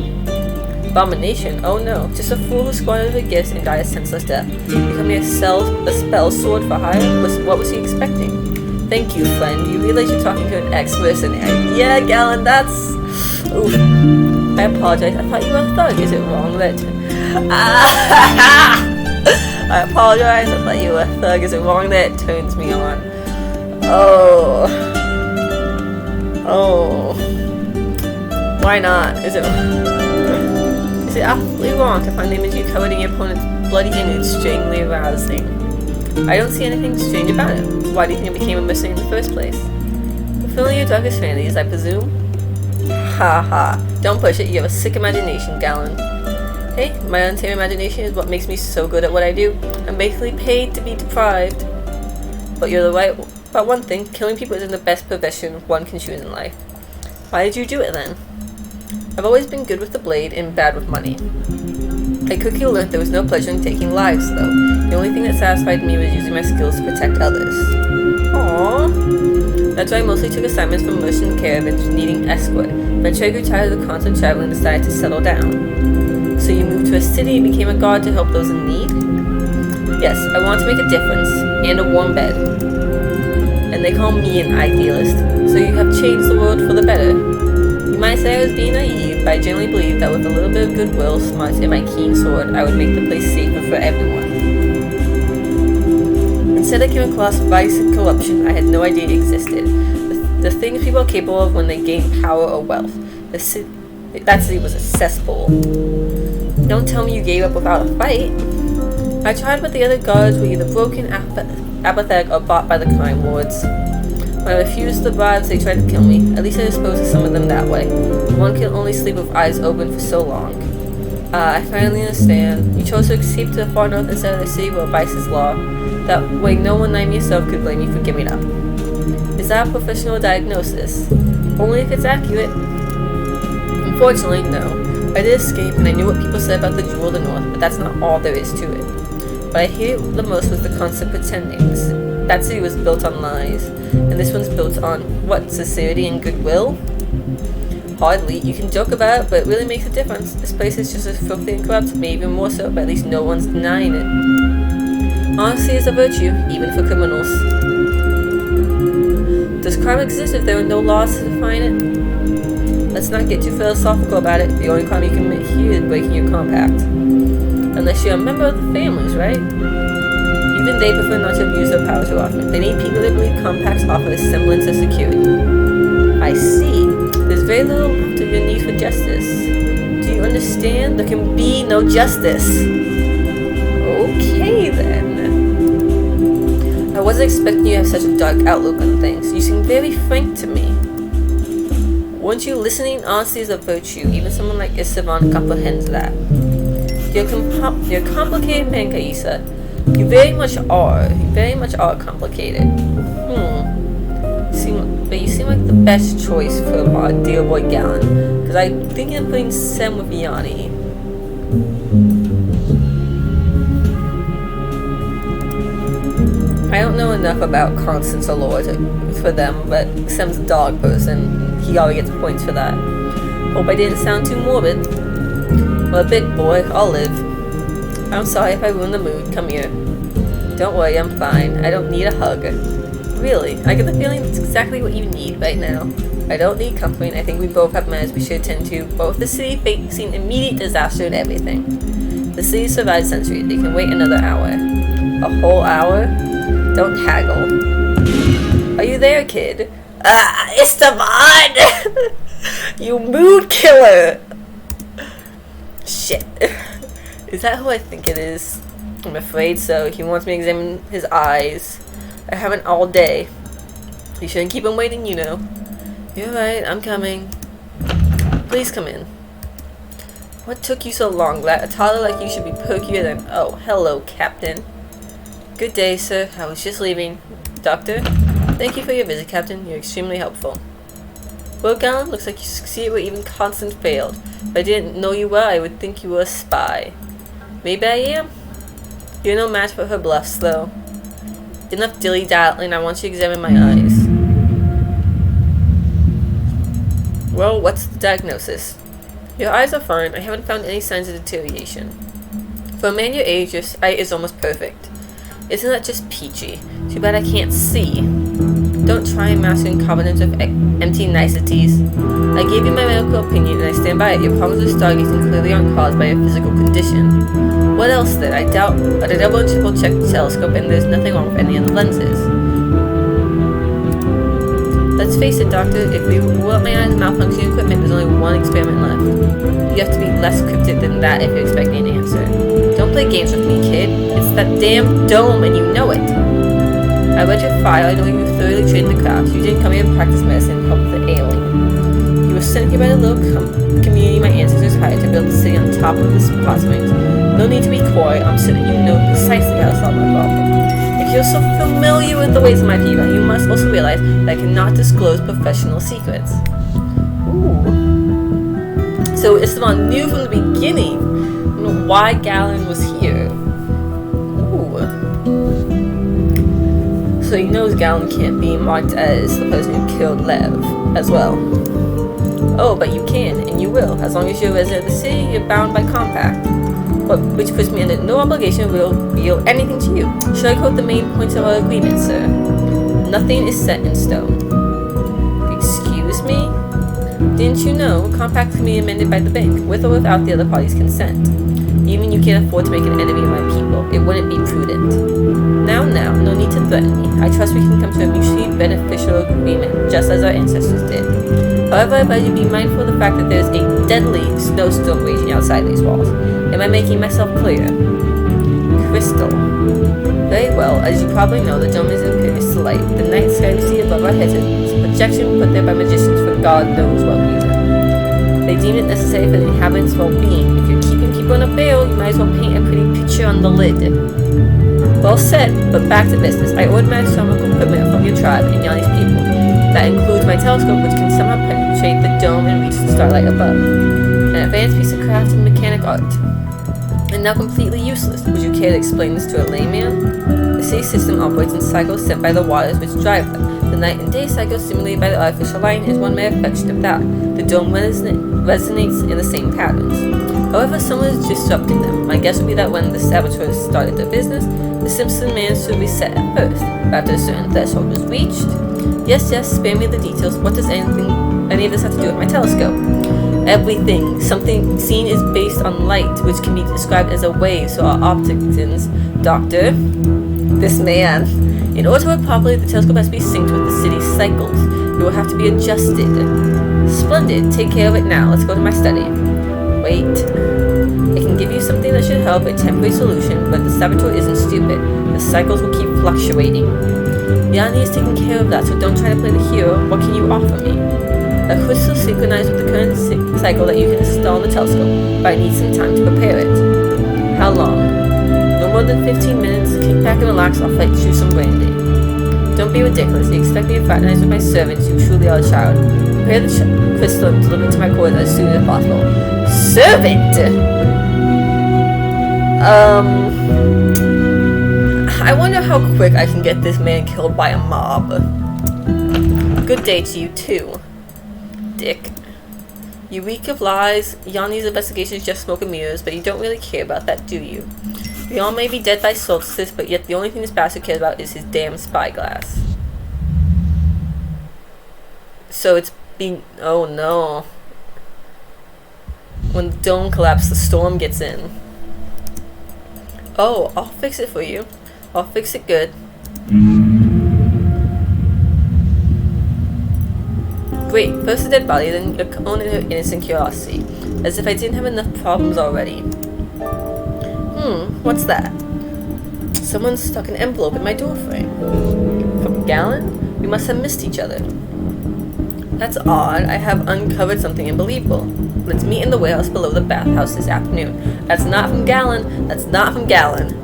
Abomination? Oh no, just a fool who squandered her gifts and died a senseless death. Becoming a spell sword for hire? What was he expecting? Thank you, friend. You realize you're talking to an ex-mercenary. Yeah, Galen, that's... Oof. I apologize. I thought you were a thug. Is it wrong that... I apologize. I thought you were a thug. Is it wrong that it turns me on? Oh. Why not? Is it absolutely wrong to find the image you covered in your opponent's bloody image strangely arousing? I don't see anything strange about it. Why do you think it became a mercenary in the first place? Fulfilling your darkest fantasies, I presume? Ha ha. Don't push it, you have a sick imagination, Galen. Hey, my untamed imagination is what makes me so good at what I do. I'm basically paid to be deprived. But you're right about one thing, killing people isn't the best profession one can choose in life. Why did you do it then? I've always been good with the blade and bad with money. I quickly learned there was no pleasure in taking lives, though. The only thing that satisfied me was using my skills to protect others. Aww. That's why I mostly took assignments from merchant caravans needing escort. Eventually I grew tired of the constant traveling and decided to settle down. So you moved to a city and became a guard to help those in need? Yes, I want to make a difference, and a warm bed. And they call me an idealist, so you have changed the world for the better. You might say I was being naive, but I generally believe that with a little bit of goodwill, smarts, and my keen sword, I would make the place safer for everyone. Instead I came across vice and corruption I had no idea existed. The things people are capable of when they gain power or wealth. That city was a cesspool. Don't tell me you gave up without a fight. I tried, but the other guards were either broken, apathetic, or bought by the crime lords. When I refused the bribes, they tried to kill me. At least I disposed of some of them that way. One can only sleep with eyes open for so long. I finally understand. You chose to escape to the far north instead of the city where vice is law. That way no one like yourself could blame you for giving up. Is that a professional diagnosis? Only if it's accurate. Unfortunately, no. I did escape and I knew what people said about the jewel of the north, but that's not all there is to it. What I hated the most was the constant pretendings. That city was built on lies, and this one's built on, what, sincerity and goodwill? Hardly. You can joke about it, but it really makes a difference. This place is just as filthy and corrupt, maybe even more so, but at least no one's denying it. Honesty is a virtue, even for criminals. Does crime exist if there are no laws to define it? Let's let's not get too philosophical about it. The only crime you can commit here is breaking your compact. Unless you're a member of the families, right? Even they prefer not to abuse their power too often. They need people that believe compacts offer a semblance of security. I see. There's very little left of your need for justice. Do you understand? There can be no justice. Okay, then. I wasn't expecting you to have such a dark outlook on things. You seem very frank to me. Weren't you listening? Honesty is a virtue. Even someone like Esteban comprehends that. You're a complicated man, Kaisa. You very much are. You very much are complicated. But you seem like the best choice for our dear boy Galen. Because I think I'm putting Sem with Yanni. I don't know enough about Constance or Lord for them, but Sem's a dog person. He always gets points for that. Hope I didn't sound too morbid. Well, a bit, boy. I'll live. I'm sorry if I ruined the mood. Come here. Don't worry, I'm fine. I don't need a hug. Really, I get the feeling it's exactly what you need right now. I don't need comfort. I think we both have matters we should attend to. Both the city facing immediate disaster and everything. The city survived centuries. They can wait another hour. A whole hour? Don't haggle. Are you there, kid? Esteban! You mood killer! Shit. Is that who I think it is? I'm afraid so. He wants me to examine his eyes. I haven't all day. You shouldn't keep him waiting, you know. You're right, I'm coming. Please come in. What took you so long, lad? A toddler like you should be perkier than... Oh, hello, Captain. Good day, sir. I was just leaving. Doctor? Thank you for your visit, Captain. You're extremely helpful. Well, Galen, looks like you succeeded where even Constance failed. If I didn't know you well, I would think you were a spy. Maybe I am? You're no match for her bluffs, though. Enough dilly-dallying, I want you to examine my eyes. Well, what's the diagnosis? Your eyes are fine. I haven't found any signs of deterioration. For a man your age, your sight is almost perfect. Isn't that just peachy? Too bad I can't see. Don't try and master incompetence with empty niceties. I gave you my medical opinion and I stand by it. Your problems with stargazing clearly aren't caused by a physical condition. What else then? I double and triple checked the telescope and there's nothing wrong with any of the lenses. Let's face it, Doctor, if we rule out my eyes malfunctioning equipment, there's only one experiment left. You have to be less cryptic than that if you're expecting an answer. Don't play games with me, kid. It's that damn dome and you know it. I read your file. I know you were thoroughly trained in the crafts. You didn't come here to practice medicine and help with the ailing. You were sent here by the little community my ancestors hired to build the city on top of this hot springs. No need to be coy. I'm certain you know precisely how to solve my problem. If you're so familiar with the ways of my people, you must also realize that I cannot disclose professional secrets. Ooh. So Esteban knew from the beginning why Galen was here. Ooh. So he knows Galen can't be marked as the person who killed Lev as well. Oh, but you can, and you will. As long as you're a resident of the city, you're bound by compact. Which puts me under no obligation to reveal anything to you. Should I quote the main points of our agreement, sir? Nothing is set in stone. Excuse me? Didn't you know compacts can be amended by the bank, with or without the other party's consent? Even you can't afford to make an enemy of my people. It wouldn't be prudent. Now, no need to threaten me. I trust we can come to a mutually beneficial agreement, just as our ancestors did. However, I beg you be mindful of the fact that there's a deadly snowstorm raging outside these walls. Am I making myself clear? Crystal. Very well. As you probably know, the dome is impervious to light. The night sky we see above our heads is a projection put there by magicians for God knows what reason. They deem it necessary for the inhabitants' well-being. If you're keeping people in a barrel, you might as well paint a pretty picture on the lid. Well said, but back to business. I ordered my astronomical equipment from your tribe and Yanni's people. That includes my telescope, which can somehow penetrate the dome and reach the starlight above. An advanced piece of craft and mechanic art. And now completely useless. Would you care to explain this to a layman? The city system operates in cycles set by the waters which drive them. The night and day cycle simulated by the artificial line is one mere reflection of that. The dome resonates in the same patterns. However, someone is disrupting them. My guess would be that when the saboteurs started their business, the Simpson managed to reset at first. After a certain threshold was reached. Yes, spare me the details. What does any of this have to do with my telescope? Everything. Something seen is based on light, which can be described as a wave, so our opticians, Doctor, this man. In order to work properly, the telescope has to be synced with the city's cycles. It will have to be adjusted. Splendid. Take care of it now. Let's go to my study. Wait. I can give you something that should help, a temporary solution, but the saboteur isn't stupid. The cycles will keep fluctuating. Yanni is taking care of that, so don't try to play the hero. What can you offer me? A crystal synchronized with the current cycle that you can install in the telescope, but I need some time to prepare it. How long? No more than 15 minutes. Kick back and relax. I'll fight you some brandy. Don't be ridiculous. You expect me to fraternize with my servants. You truly are a child. Prepare the crystal and deliver it to my quarters as soon as possible. Servant! I wonder how quick I can get this man killed by a mob. Good day to you, too. Dick. You reek of lies. Yanni's investigation is just smoke and mirrors, but you don't really care about that, do you? We all may be dead by Solstice, but yet the only thing this bastard cares about is his damn spyglass. So it's been... Oh no. When the dome collapses, the storm gets in. Oh, I'll fix it for you. I'll fix it good. Great, first a dead body, then your own innocent curiosity. As if I didn't have enough problems already. What's that? Someone stuck an envelope in my doorframe. From Gallon? We must have missed each other. That's odd. I have uncovered something unbelievable. Let's meet in the warehouse below the bathhouse this afternoon. That's not from Gallon. That's not from Gallon.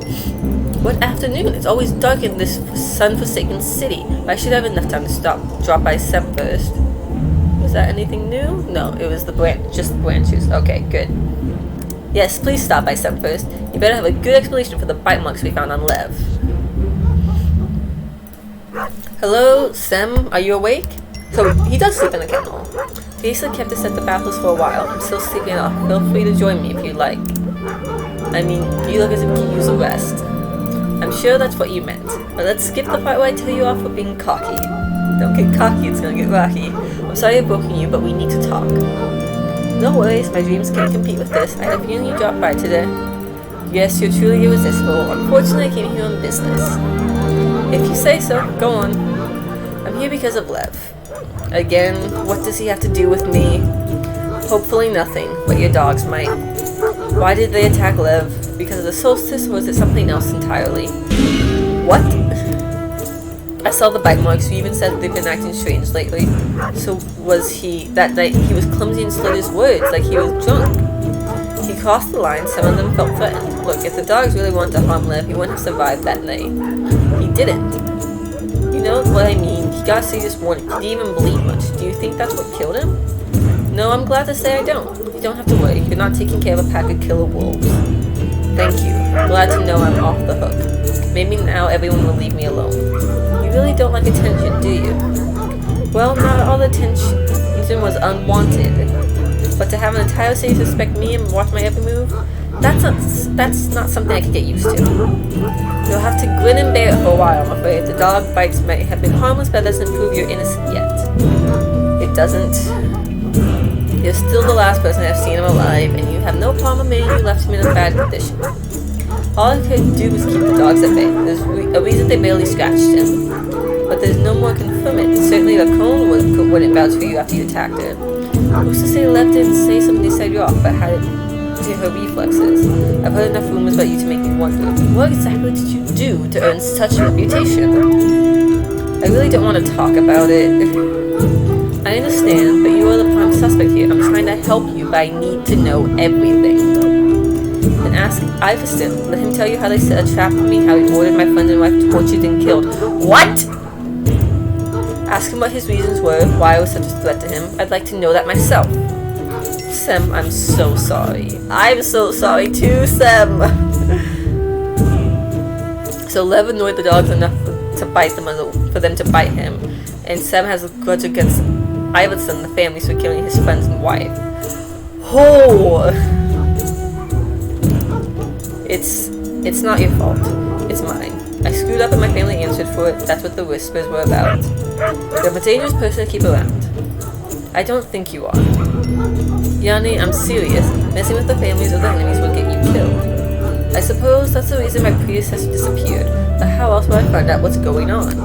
What afternoon? It's always dark in this sun-forsaken city. I should have enough time to drop by Sem first. Was that anything new? No, it was just the branches. Okay, good. Yes, please stop by Sem first. You better have a good explanation for the bite marks we found on Lev. Hello, Sem? Are you awake? So, he does sleep in the kennel. Jason kept us at the bathhouse for a while. I'm still sleeping off. Feel free to join me if you like. I mean, you look as if you use a rest. I'm sure that's what you meant. But let's skip the part where I tell you off for being cocky. Don't get cocky, it's gonna get rocky. I'm sorry I've broken you, but we need to talk. No worries, my dreams can't compete with this. I had a feeling you dropped by today. Yes, you're truly irresistible. Unfortunately, I came here on business. If you say so, go on. I'm here because of Lev. Again, what does he have to do with me? Hopefully nothing, but your dogs might. Why did they attack Lev? Because of the Solstice, or was it something else entirely? What? I saw the bite marks. You even said they've been acting strange lately. So was he... That night, he was clumsy and slurred his words like he was drunk. He crossed the line. Some of them felt threatened. Look, if the dogs really wanted to harm Lev, he wouldn't have survived that night. He didn't. You know what I mean? He got sick this morning. He didn't even bleed much. Do you think that's what killed him? No, I'm glad to say I don't. You don't have to worry. You're not taking care of a pack of killer wolves. Thank you. Glad to know I'm off the hook. Maybe now everyone will leave me alone. You really don't like attention, do you? Well, not all the attention was unwanted. But to have an entire city suspect me and watch my every move, that's not something I can get used to. You'll have to grin and bear it for a while, I'm afraid. The dog bites may have been harmless, but that doesn't prove you're innocent yet. It doesn't. You're still the last person I've seen him alive, and you have no problem admitting you left him in a bad condition. All I could do was keep the dogs at bay. There's a reason they barely scratched him. But there's no more confirmation. Certainly the cone wouldn't vouch for you after you attacked her. Who's to say Lev didn't say somebody set you off, but had it to her reflexes? I've heard enough rumors about you to make me wonder. What exactly did you do to earn such a reputation? I really don't want to talk about it. I understand, but you are the prime suspect here. I'm trying to help you, but I need to know everything. Then ask Iverson. Let him tell you how they set a trap for me, how he ordered my friend and wife tortured and killed. What?! Ask him what his reasons were, why I was such a threat to him. I'd like to know that myself. Sem, I'm so sorry. I'm so sorry too, Sem! So Lev annoyed the dogs enough to bite them for them to bite him, and Sam has a grudge against Iverson, the families, for killing his friends and wife. Oh, it's not your fault. It's mine. I screwed up and my family answered for it. That's what the whispers were about. You're a dangerous person to keep around. I don't think you are. Yanni, I'm serious. Messing with the families of the enemies will get you killed. I suppose that's the reason my predecessor disappeared, but how else would I find out what's going on?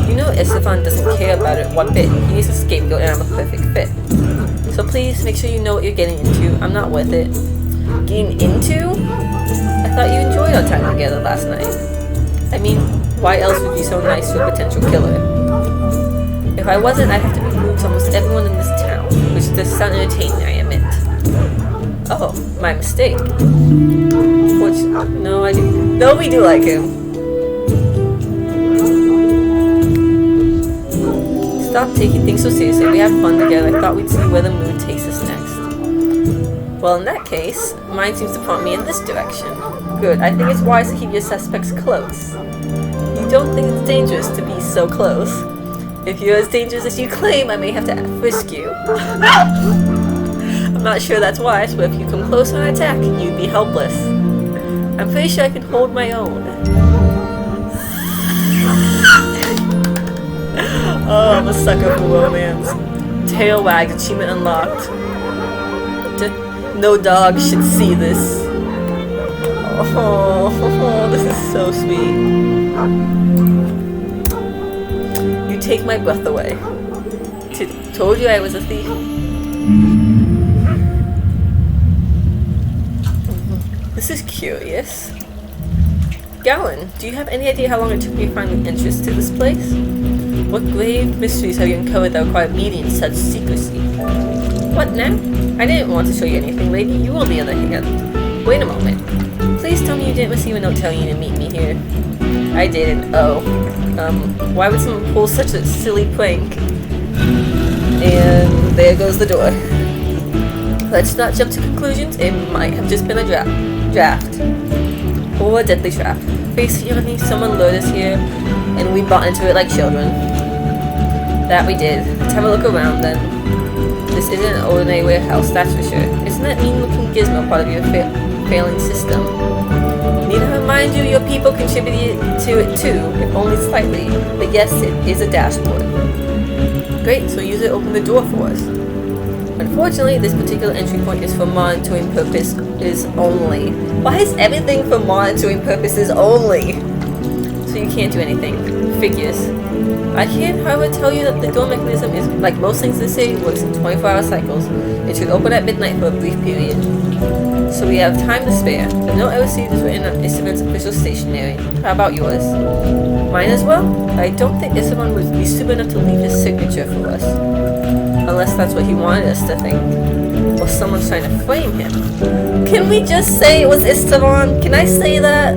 You know Estefan doesn't care about it one bit. He needs a scapegoat and I'm a perfect fit. So please, make sure you know what you're getting into. I'm not worth it. Getting into? I thought you enjoyed our time together last night. I mean, why else would you be so nice to a potential killer? If I wasn't, I'd have to be rude to almost everyone in this town, which does sound entertaining, I admit. Oh, my mistake. Which, no, I do. No, we do like him. Stop taking things so seriously. We have fun together. I thought we'd see where the mood takes us next. Well, in that case, mine seems to prompt me in this direction. Good. I think it's wise to keep your suspects close. You don't think it's dangerous to be so close? If you're as dangerous as you claim, I may have to frisk you. I'm not sure that's wise, but if you come close and attack, you'd be helpless. I'm pretty sure I can hold my own. Oh, I'm a sucker for romance. Tail wag, achievement unlocked. No dog should see this. Oh, this is so sweet. You take my breath away. Told you I was a thief. This is curious. Gowan, do you have any idea how long it took me to find an interest to this place? What grave mysteries have you uncovered that require meeting in such secrecy? What now? I didn't want to show you anything, lady. You on the other hand. Wait a moment. Please tell me you didn't receive a note telling you to meet me here. I didn't. Oh. Why would someone pull such a silly prank? And there goes the door. Let's not jump to conclusions. It might have just been a draft. Or a deadly trap. Face it, Yanni, someone lured us here, and we bought into it like children. That we did. Let's have a look around then. This isn't an ordinary warehouse, that's for sure. Isn't that mean-looking gizmo part of your failing system? Need to remind you your people contributed to it too, if only slightly. But yes, it is a dashboard. Great, so use it to open the door for us. Unfortunately, this particular entry point is for monitoring purposes only. Why is everything for monitoring purposes only? So you can't do anything. Figures. I can, however, tell you that the door mechanism is, like most things in the city, works in 24-hour cycles. It should open at midnight for a brief period. So we have time to spare. The note I received is written on Esteban's official stationery. How about yours? Mine as well? I don't think Esteban would be stupid enough to leave his signature for us. Unless that's what he wanted us to think. Or someone's trying to frame him. Can we just say it was Esteban? Can I say that?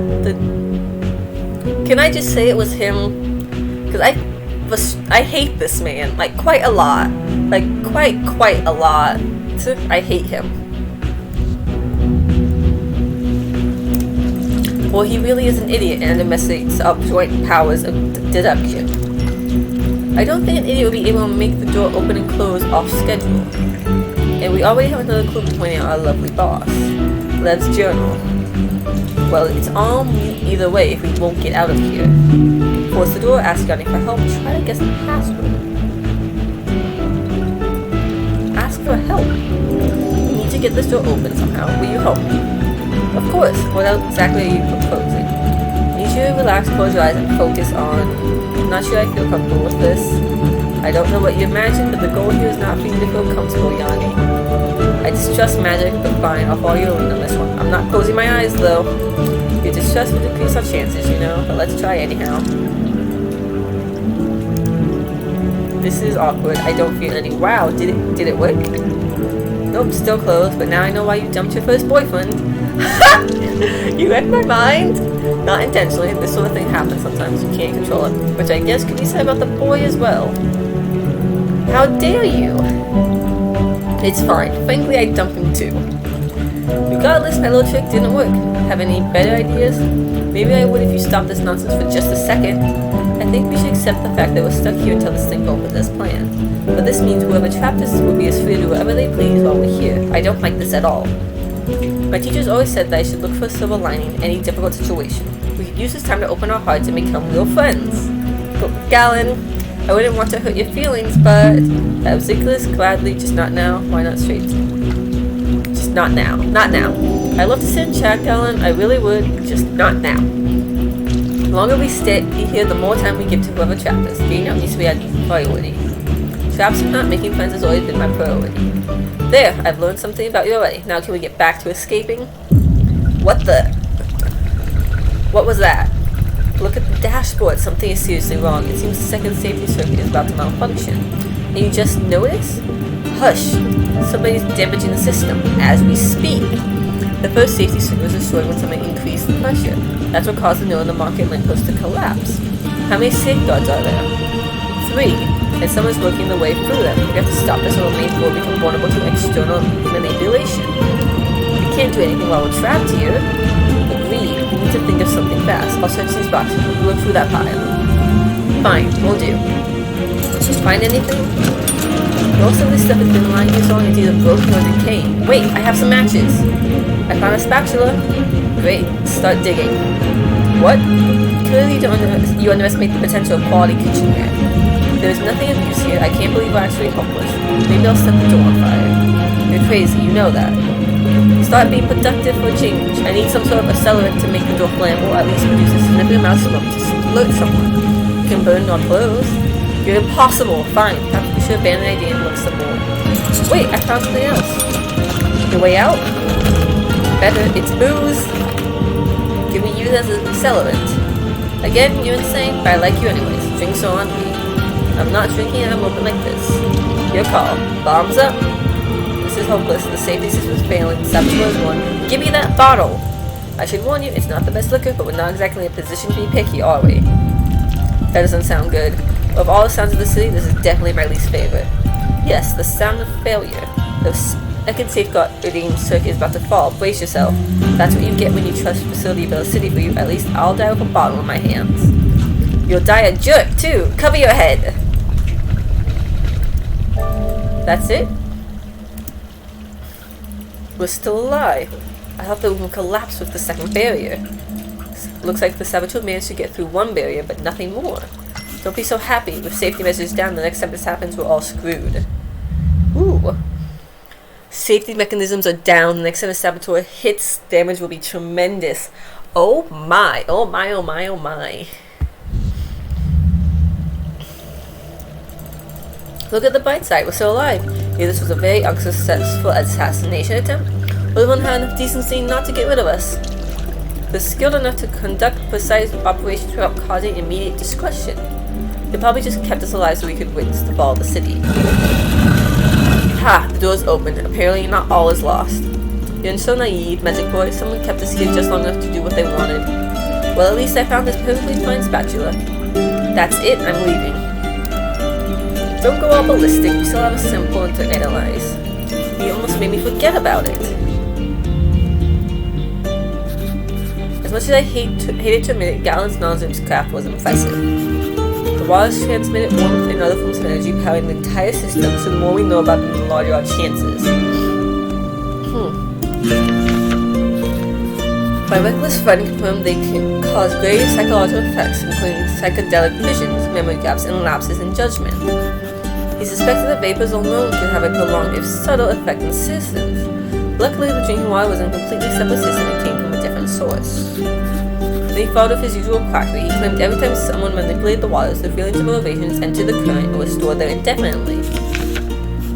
Can I just say it was him? Because I hate this man, like quite a lot. Like quite a lot. I hate him. Well, he really is an idiot and underestimates our joint powers of deduction. I don't think an idiot would be able to make the door open and close off schedule. And we already have another clue pointing out our lovely boss, Lev's journal. Well, it's all either way if we won't get out of here. Force the door, ask Yanni for help, try to guess the password. Ask for help. We need to get this door open somehow. Will you help me? Of course. What exactly are you proposing? You need to relax, close your eyes, and focus on... I'm not sure I feel comfortable with this. I don't know what you imagined, but the goal here is not for you to feel comfortable, Yanni. I distrust magic, but fine, I'll follow your lead on this one. I'm not closing my eyes, though. Your distrust will decrease our chances, you know, but let's try anyhow. This is awkward. I don't feel any... Wow, did it work? Nope, still closed, but now I know why you dumped your first boyfriend. You read my mind? Not intentionally, this sort of thing happens sometimes, you can't control it. Which I guess could be said about the boy as well. How dare you? It's fine. Frankly, I dumped him too. Regardless, my little trick didn't work. Have any better ideas? Maybe I would if you stopped this nonsense for just a second. I think we should accept the fact that we're stuck here until this thing opens as planned. But this means whoever trapped us will be as free to do whatever they please while we're here. I don't like this at all. My teachers always said that I should look for a silver lining in any difficult situation. We could use this time to open our hearts and become real friends. Galen, I wouldn't want to hurt your feelings, but Ziggler's gladly, just not now. Why not straight? Just not now. Not now. I'd love to sit and chat, Galen. I really would. Just not now. The longer we stay here, the more time we give to whoever trapped us. Getting out needs to be a priority. Traps not making friends has always been my priority. There, I've learned something about you already. Now can we get back to escaping? What the? What was that? Look at the dashboard. Something is seriously wrong. It seems the second safety circuit is about to malfunction. And you just notice? Hush. Somebody's damaging the system as we speak. The first safety circuit was destroyed when somebody increased the pressure. That's what caused the node in the market lamppost to collapse. How many safeguards are there? 3. And someone's working their way through them. We have to stop this or remain or become vulnerable to external manipulation. We can't do anything while we're trapped here. Agreed. We need to think of something fast. I'll search these boxes. We'll look through that pile. Fine, we'll do. Find anything? Most of this stuff has been lying here so long it's either broken or decaying. Wait, I have some matches. I found a spatula. Great, start digging. What? Clearly you underestimate the potential of quality kitchenware. There is nothing of use here. I can't believe we're actually hopeless. Maybe I'll set the door on fire. You're crazy, you know that. Start being productive for a change. I need some sort of accelerant to make the door flame or at least produce a significant amount of smoke to alert someone. You can burn our clothes. You're impossible. Fine. Perhaps we should abandon the idea and look some more. Wait, I found something else. Your way out? Better, it's booze. Can we use it as an accelerant? Again, you're insane, but I like you anyways. Drinks are on me. I'm not drinking and I'm open like this. Your call. Bombs up. This is hopeless. The safety system is failing. Saboteur is one. Give me that bottle. I should warn you, it's not the best liquor, but we're not exactly in a position to be picky, are we? That doesn't sound good. Of all the sounds of the city, this is definitely my least favorite. Yes, the sound of failure. The second safeguarding circuit is about to fall. Brace yourself. That's what you get when you trust a facility to build a city for you. At least I'll die with a bottle in my hands. You'll die a jerk, too. Cover your head. That's it? We're still alive. I thought the room collapsed with the second barrier. Looks like the saboteur managed to get through one barrier, but nothing more. Don't be so happy. With safety measures down, the next time this happens, we're all screwed. Ooh. Safety mechanisms are down. The next time a saboteur hits, damage will be tremendous. Oh my. Oh my, oh my, oh my. Look at the bright side. We're still alive. Maybe this was a very unsuccessful assassination attempt. Or everyone had enough decency not to get rid of us. They're skilled enough to conduct precise operations without causing immediate destruction. They probably just kept us alive so we could witness the fall of the city. Ha! The door's open. Apparently not all is lost. You're so naive, Magic Boy. Someone kept us here just long enough to do what they wanted. Well, at least I found this perfectly fine spatula. That's it. I'm leaving. Don't go all ballistic. We still have a sample to analyze. You almost made me forget about it. As much as I hated to admit it, Galen's knowledge of his craft was impressive. The waters transmitted warmth and other forms of energy powering the entire system, so the more we know about them, the larger our chances. My reckless friend confirmed they can cause grave psychological effects, including psychedelic visions, memory gaps, and lapses in judgment. He suspected that vapors alone could have a prolonged, if subtle, effect on citizens. Luckily, the drinking water was in a completely separate system and came from a different source. Then he followed up his usual quackery. He claimed every time someone manipulated the waters, the feelings of motivations entered the current and were stored there indefinitely.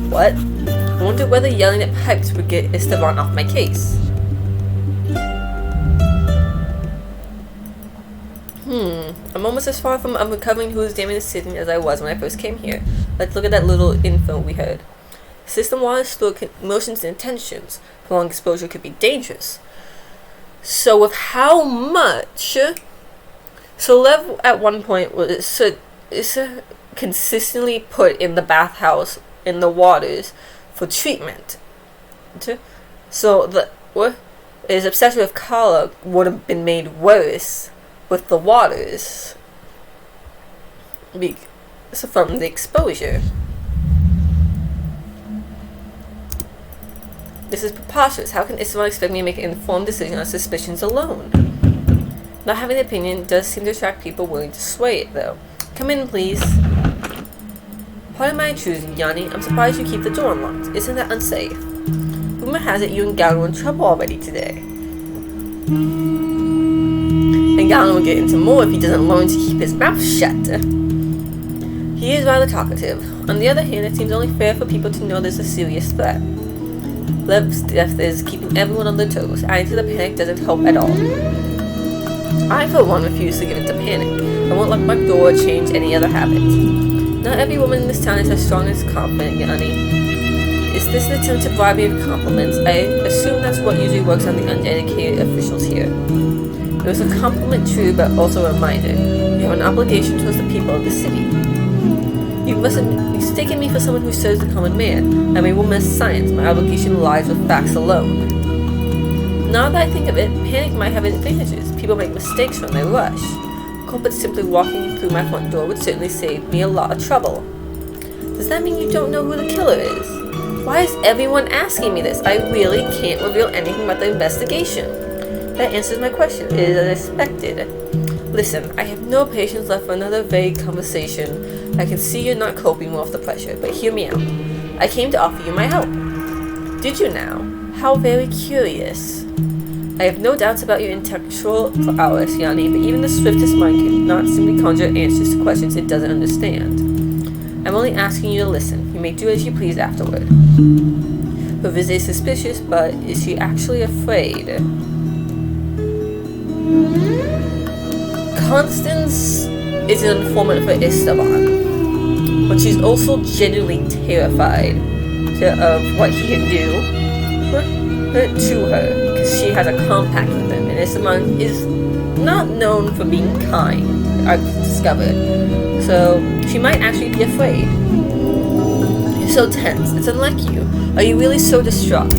What? I wonder whether yelling at pipes would get Esteban off my case. I'm almost as far from uncovering who is damaging the city as I was when I first came here. Let's look at that little info we heard. System waters store emotions and intentions. Prolonged exposure could be dangerous. So with how much? So Lev at one point was consistently put in the bathhouse in the waters for treatment. So What? His obsession with Carla would have been made worse with the waters. From the exposure. This is preposterous. How can Esteban expect me to make an informed decision on suspicions alone? Not having an opinion does seem to attract people willing to sway it, though. Come in, please. Pardon my intrusion, Yanni. I'm surprised you keep the door unlocked. Isn't that unsafe? Rumor has it you and Gallon were in trouble already today. And Gallon will get into more if he doesn't learn to keep his mouth shut. He is rather talkative. On the other hand, it seems only fair for people to know there's a serious threat. Lev's death is keeping everyone on their toes. Adding to the panic doesn't help at all. I, for one, refuse to give in to panic. I won't let my door change any other habit. Not every woman in this town is as strong as confident, Yanni. Is this an attempt to bribe me with compliments? I assume that's what usually works on the uneducated officials here. It was a compliment, true, but also a reminder. You have an obligation towards the people of the city. You must have mistaken me for someone who serves the common man. I'm a woman of science. My obligation lies with facts alone. Now that I think of it, panic might have advantages. People make mistakes when they rush. Culprit simply walking through my front door would certainly save me a lot of trouble. Does that mean you don't know who the killer is? Why is everyone asking me this? I really can't reveal anything about the investigation. That answers my question. It is as expected. Listen, I have no patience left for another vague conversation. I can see you're not coping well with the pressure, but hear me out. I came to offer you my help. Did you now? How very curious. I have no doubts about your intellectual prowess, Yanni, but even the swiftest mind cannot simply conjure answers to questions it doesn't understand. I'm only asking you to listen. You may do as you please afterward. Her visit is suspicious, but is she actually afraid? Constance is an informant for Esteban, but she's also genuinely terrified of what he can do to her, because she has a compact with him, and Esteban is not known for being kind, I've discovered. So she might actually be afraid. You're so tense. It's unlike you. Are you really so distraught?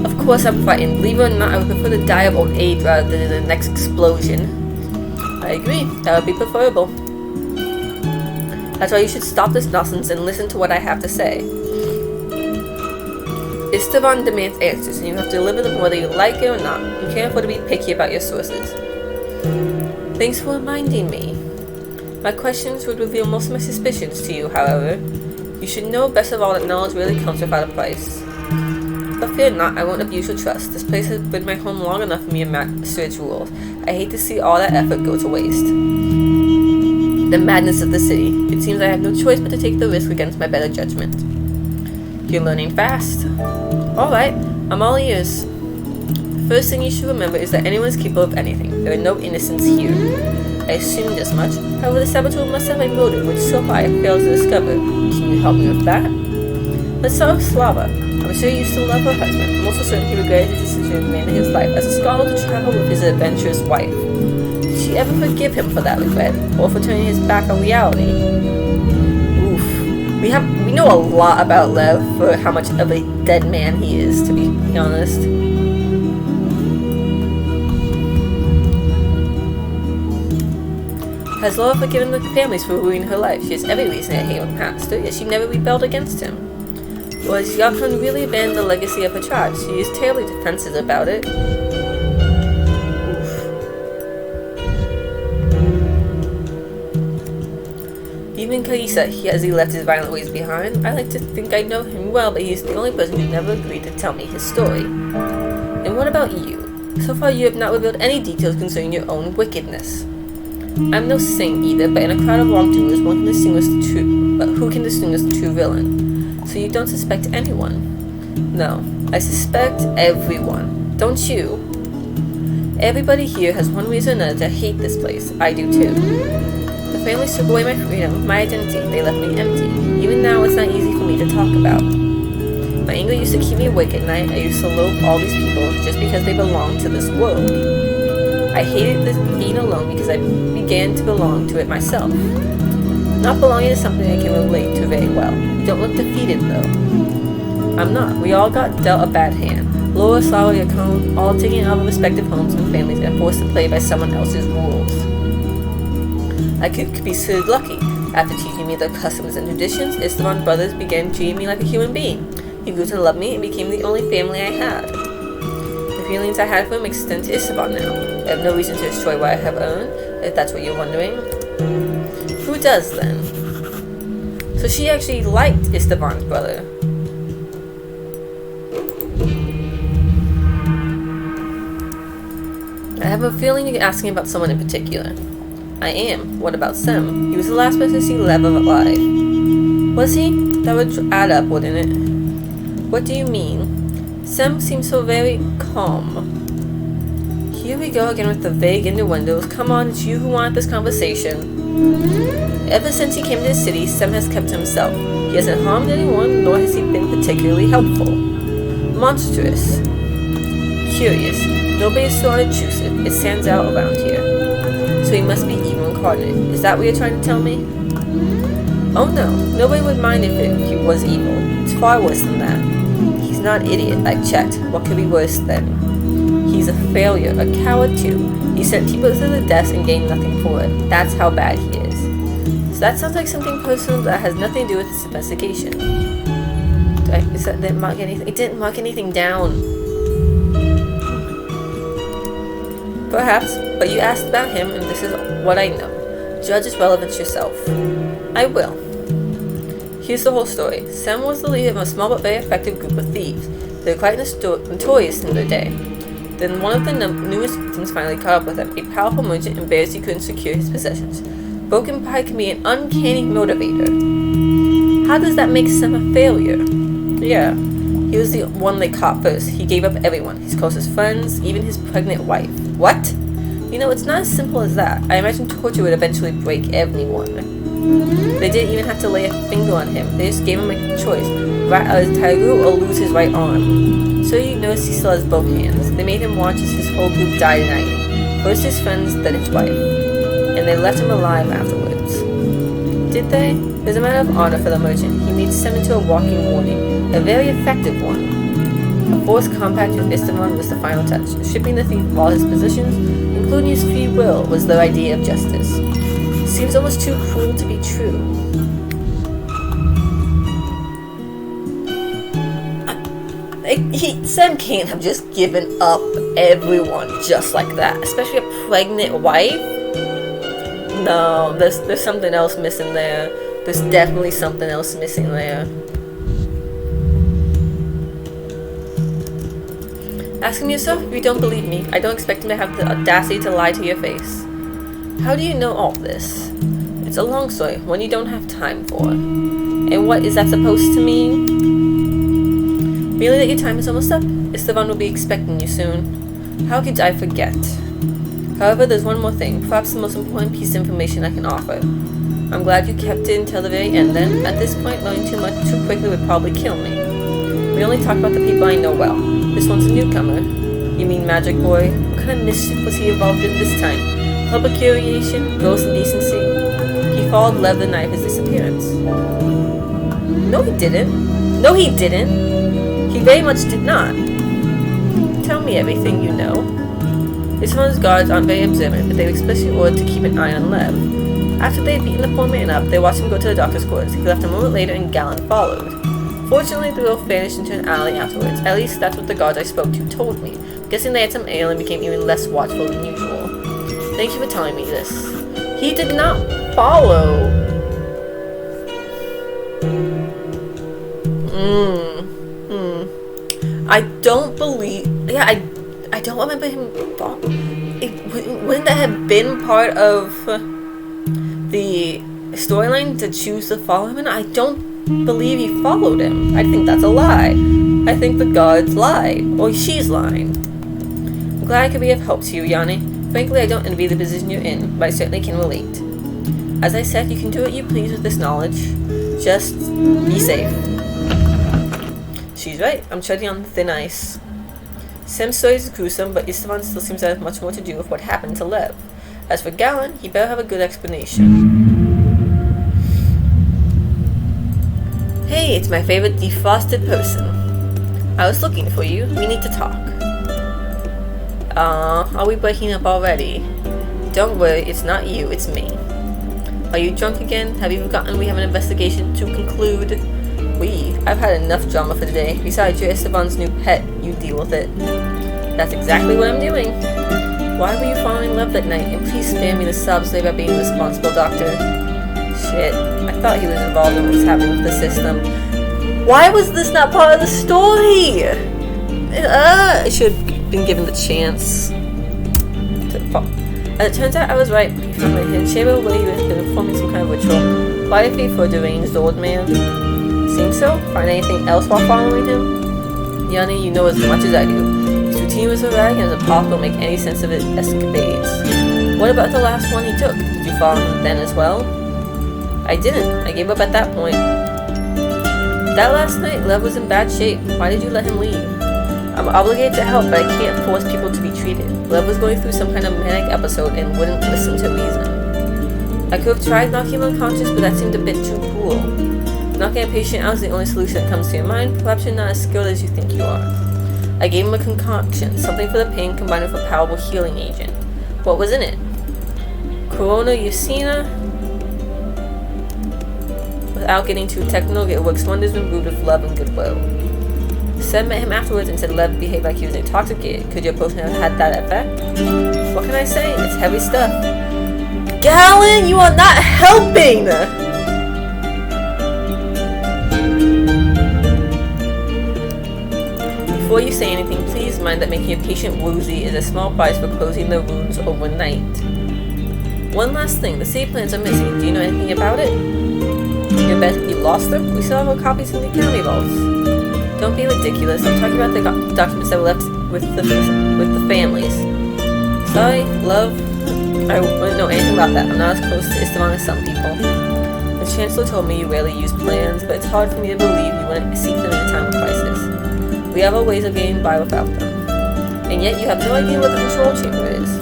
Of course I'm frightened. Believe it or not, I would prefer to die of old age rather than the next explosion. I agree. That would be preferable. That's why you should stop this nonsense and listen to what I have to say. Esteban demands answers, and you have to deliver them whether you like it or not. You can't afford to be picky about your sources. Thanks for reminding me. My questions would reveal most of my suspicions to you, however. You should know best of all that knowledge really comes without a price. But fear not, I won't abuse your trust. This place has been my home long enough for me to master its rules. I hate to see all that effort go to waste. The madness of the city. It seems I have no choice but to take the risk against my better judgment. You're learning fast. Alright, I'm all ears. The first thing you should remember is that anyone is capable of anything. There are no innocents here. I assumed as much. However, the saboteur must have a motive, which so far I have failed to discover. Can you help me with that? Let's start with Slava. I'm sure you still love her husband. I'm also certain he regretted his decision to remain in his life as a scholar to travel with his adventurous wife. Did she ever forgive him for that regret, or for turning his back on reality? Oof. We know a lot about Lev for how much of a dead man he is, to be honest. Has Laura forgiven the families for ruining her life? She has every reason to hate her pastor, yet she never rebelled against him. Was Yakun really abandoned the legacy of her tribe? She is terribly defensive about it. Even Kaisa, as he left his violent ways behind, I like to think I know him well, but he's the only person who never agreed to tell me his story. And what about you? So far you have not revealed any details concerning your own wickedness. I'm no saint either, but in a crowd of wrongdoers, one can distinguish the true. But who can distinguish the true villain? So you don't suspect anyone? No, I suspect everyone. Don't you? Everybody here has one reason or another to hate this place. I do too. The families took away my freedom, my identity. They left me empty. Even now, it's not easy for me to talk about. My anger used to keep me awake at night. I used to loathe all these people just because they belonged to this world. I hated this being alone because I began to belong to it myself. Not belonging is something I can relate to very well. You don't look defeated, though. I'm not. We all got dealt a bad hand. Laura, Sara, Yacone, all taken out of respective homes and families and forced to play by someone else's rules. I could be so lucky. After teaching me their customs and traditions, Esteban brothers began treating me like a human being. He grew to love me and became the only family I had. The feelings I had for him extend to Esteban now. I have no reason to destroy what I have earned, if that's what you're wondering. Who does, then? So she actually liked Esteban's brother. I have a feeling you're asking about someone in particular. I am. What about Sem? He was the last person to see Lev alive. Was he? That would add up, wouldn't it? What do you mean? Sem seems so very calm. Here we go again with the vague innuendos. Come on, it's you who wanted this conversation. Ever since he came to the city, Sem has kept to himself. He hasn't harmed anyone, nor has he been particularly helpful. Monstrous. Curious. Nobody is so unobtrusive. It stands out around here. So he must be evil incarnate. Is that what you're trying to tell me? Oh no, nobody would mind if he was evil. It's far worse than that. He's not an idiot, I've checked. What could be worse then? He's a failure, a coward too. He sent people to their deaths and gained nothing for it. That's how bad he is. So that sounds like something personal that has nothing to do with this investigation. Didn't mark anything? It didn't mark anything down. Perhaps, but you asked about him, and this is what I know. Judge its relevance yourself. I will. Here's the whole story. Sem was the leader of a small but very effective group of thieves. They were quite notorious in their day. Then one of the newest victims finally caught up with him, a powerful merchant embarrassed he couldn't secure his possessions. Broken pride can be an uncanny motivator. How does that make Sem a failure? Yeah, he was the one they caught first. He gave up everyone, his closest friends, even his pregnant wife. What? You know, it's not as simple as that. I imagine torture would eventually break everyone. They didn't even have to lay a finger on him. They just gave him a choice. Rat out his tiger or lose his right arm. So you notice he still has both hands. They made him watch as his whole group died in agony. First his friends, then his wife. And they left him alive afterwards. Did they? It was a matter of honor for the merchant. He made Sem into a walking warning. A very effective one. A forced compact with Esteban was the final touch. Stripping the thief of all his possessions, including his free will, was their idea of justice. Seems almost too cruel to be true. Sem can't have just given up everyone just like that, especially a pregnant wife. No, there's something else missing there. There's definitely something else missing there. Ask him yourself if you don't believe me. I don't expect him to have the audacity to lie to your face. How do you know all this? It's a long story, one you don't have time for. And what is that supposed to mean? Merely that your time is almost up. Esteban will be expecting you soon. How could I forget? However, there's one more thing, perhaps the most important piece of information I can offer. I'm glad you kept it until the very end then. At this point, learning too much too quickly would probably kill me. We only talk about the people I know well. This one's a newcomer. You mean Magic Boy? What kind of mischief was he involved in this time? Public humiliation? Gross indecency? He followed Lev the night of his disappearance. No, he didn't. No, he didn't. He very much did not. Tell me everything you know. His father's guards aren't very observant, but they were explicitly ordered to keep an eye on Lev. After they had beaten the poor man up, they watched him go to the doctor's quarters. He left a moment later and Gallon followed. Fortunately, the wolf vanished into an alley afterwards. At least that's what the guards I spoke to told me. Guessing they had some ale and became even less watchful than usual. Thank you for telling me this. He did not follow. I don't believe. Yeah, I don't remember him. Wouldn't that have been part of the storyline to choose to follow him? And I don't believe he followed him. I think that's a lie. I think the guards lied. Or she's lying. I'm glad I could be of help to you, Yanni. Frankly, I don't envy the position you're in, but I certainly can relate. As I said, you can do what you please with this knowledge. Just be safe. She's right. I'm treading on thin ice. Sem's story is gruesome, but Esteban still seems to have much more to do with what happened to Lev. As for Gallon, he better have a good explanation. Hey, it's my favorite defrosted person. I was looking for you. We need to talk. Are we breaking up already? Don't worry, it's not you, it's me. Are you drunk again? Have you forgotten we have an investigation to conclude? I've had enough drama for today. Besides, you're Esteban's new pet. You deal with it. That's exactly what I'm doing. Why were you following Lev that night? And please spare me the subs about being a responsible doctor. Shit, I thought he was involved in what's happening with the system. Why was this not part of the story? I should have been given the chance. As it turns out, I was right. He found my hidden chamber where he had been performing some kind of ritual. Likely for a deranged old man. Seems so? Find anything else while following him? Yanni, you know as much as I do. His routine was so vague and it was impossible to make any sense of his escapades. What about the last one he took? Did you follow him then as well? I didn't. I gave up at that point. That last night, Lev was in bad shape. Why did you let him leave? I'm obligated to help, but I can't force people to be treated. Lev was going through some kind of manic episode and wouldn't listen to reason. I could have tried knocking him unconscious, but that seemed a bit too cruel. Knocking a patient out is the only solution that comes to your mind. Perhaps you're not as skilled as you think you are. I gave him a concoction, something for the pain combined with a powerful healing agent. What was in it? Corona Yacina? Without getting too technical, it works wonders when brewed with love and goodwill. Seb met him afterwards and said Lev behaved like he was intoxicated. Could your potion have had that effect? What can I say? It's heavy stuff. Galen, you are not helping! Before you say anything, please mind that making a patient woozy is a small price for closing their wounds overnight. One last thing, the city plans are missing. Do you know anything about it? You bet you lost them? We still have our copies in the academy vaults. Don't be ridiculous. I'm talking about the documents that were left with the families. Sorry, love. I wouldn't know anything about that. I'm not as close to Esteban as some people. The Chancellor told me you rarely use plans, but it's hard for me to believe you wouldn't seek them in a time of crisis. We have our ways of getting by without them. And yet you have no idea what the control chamber is.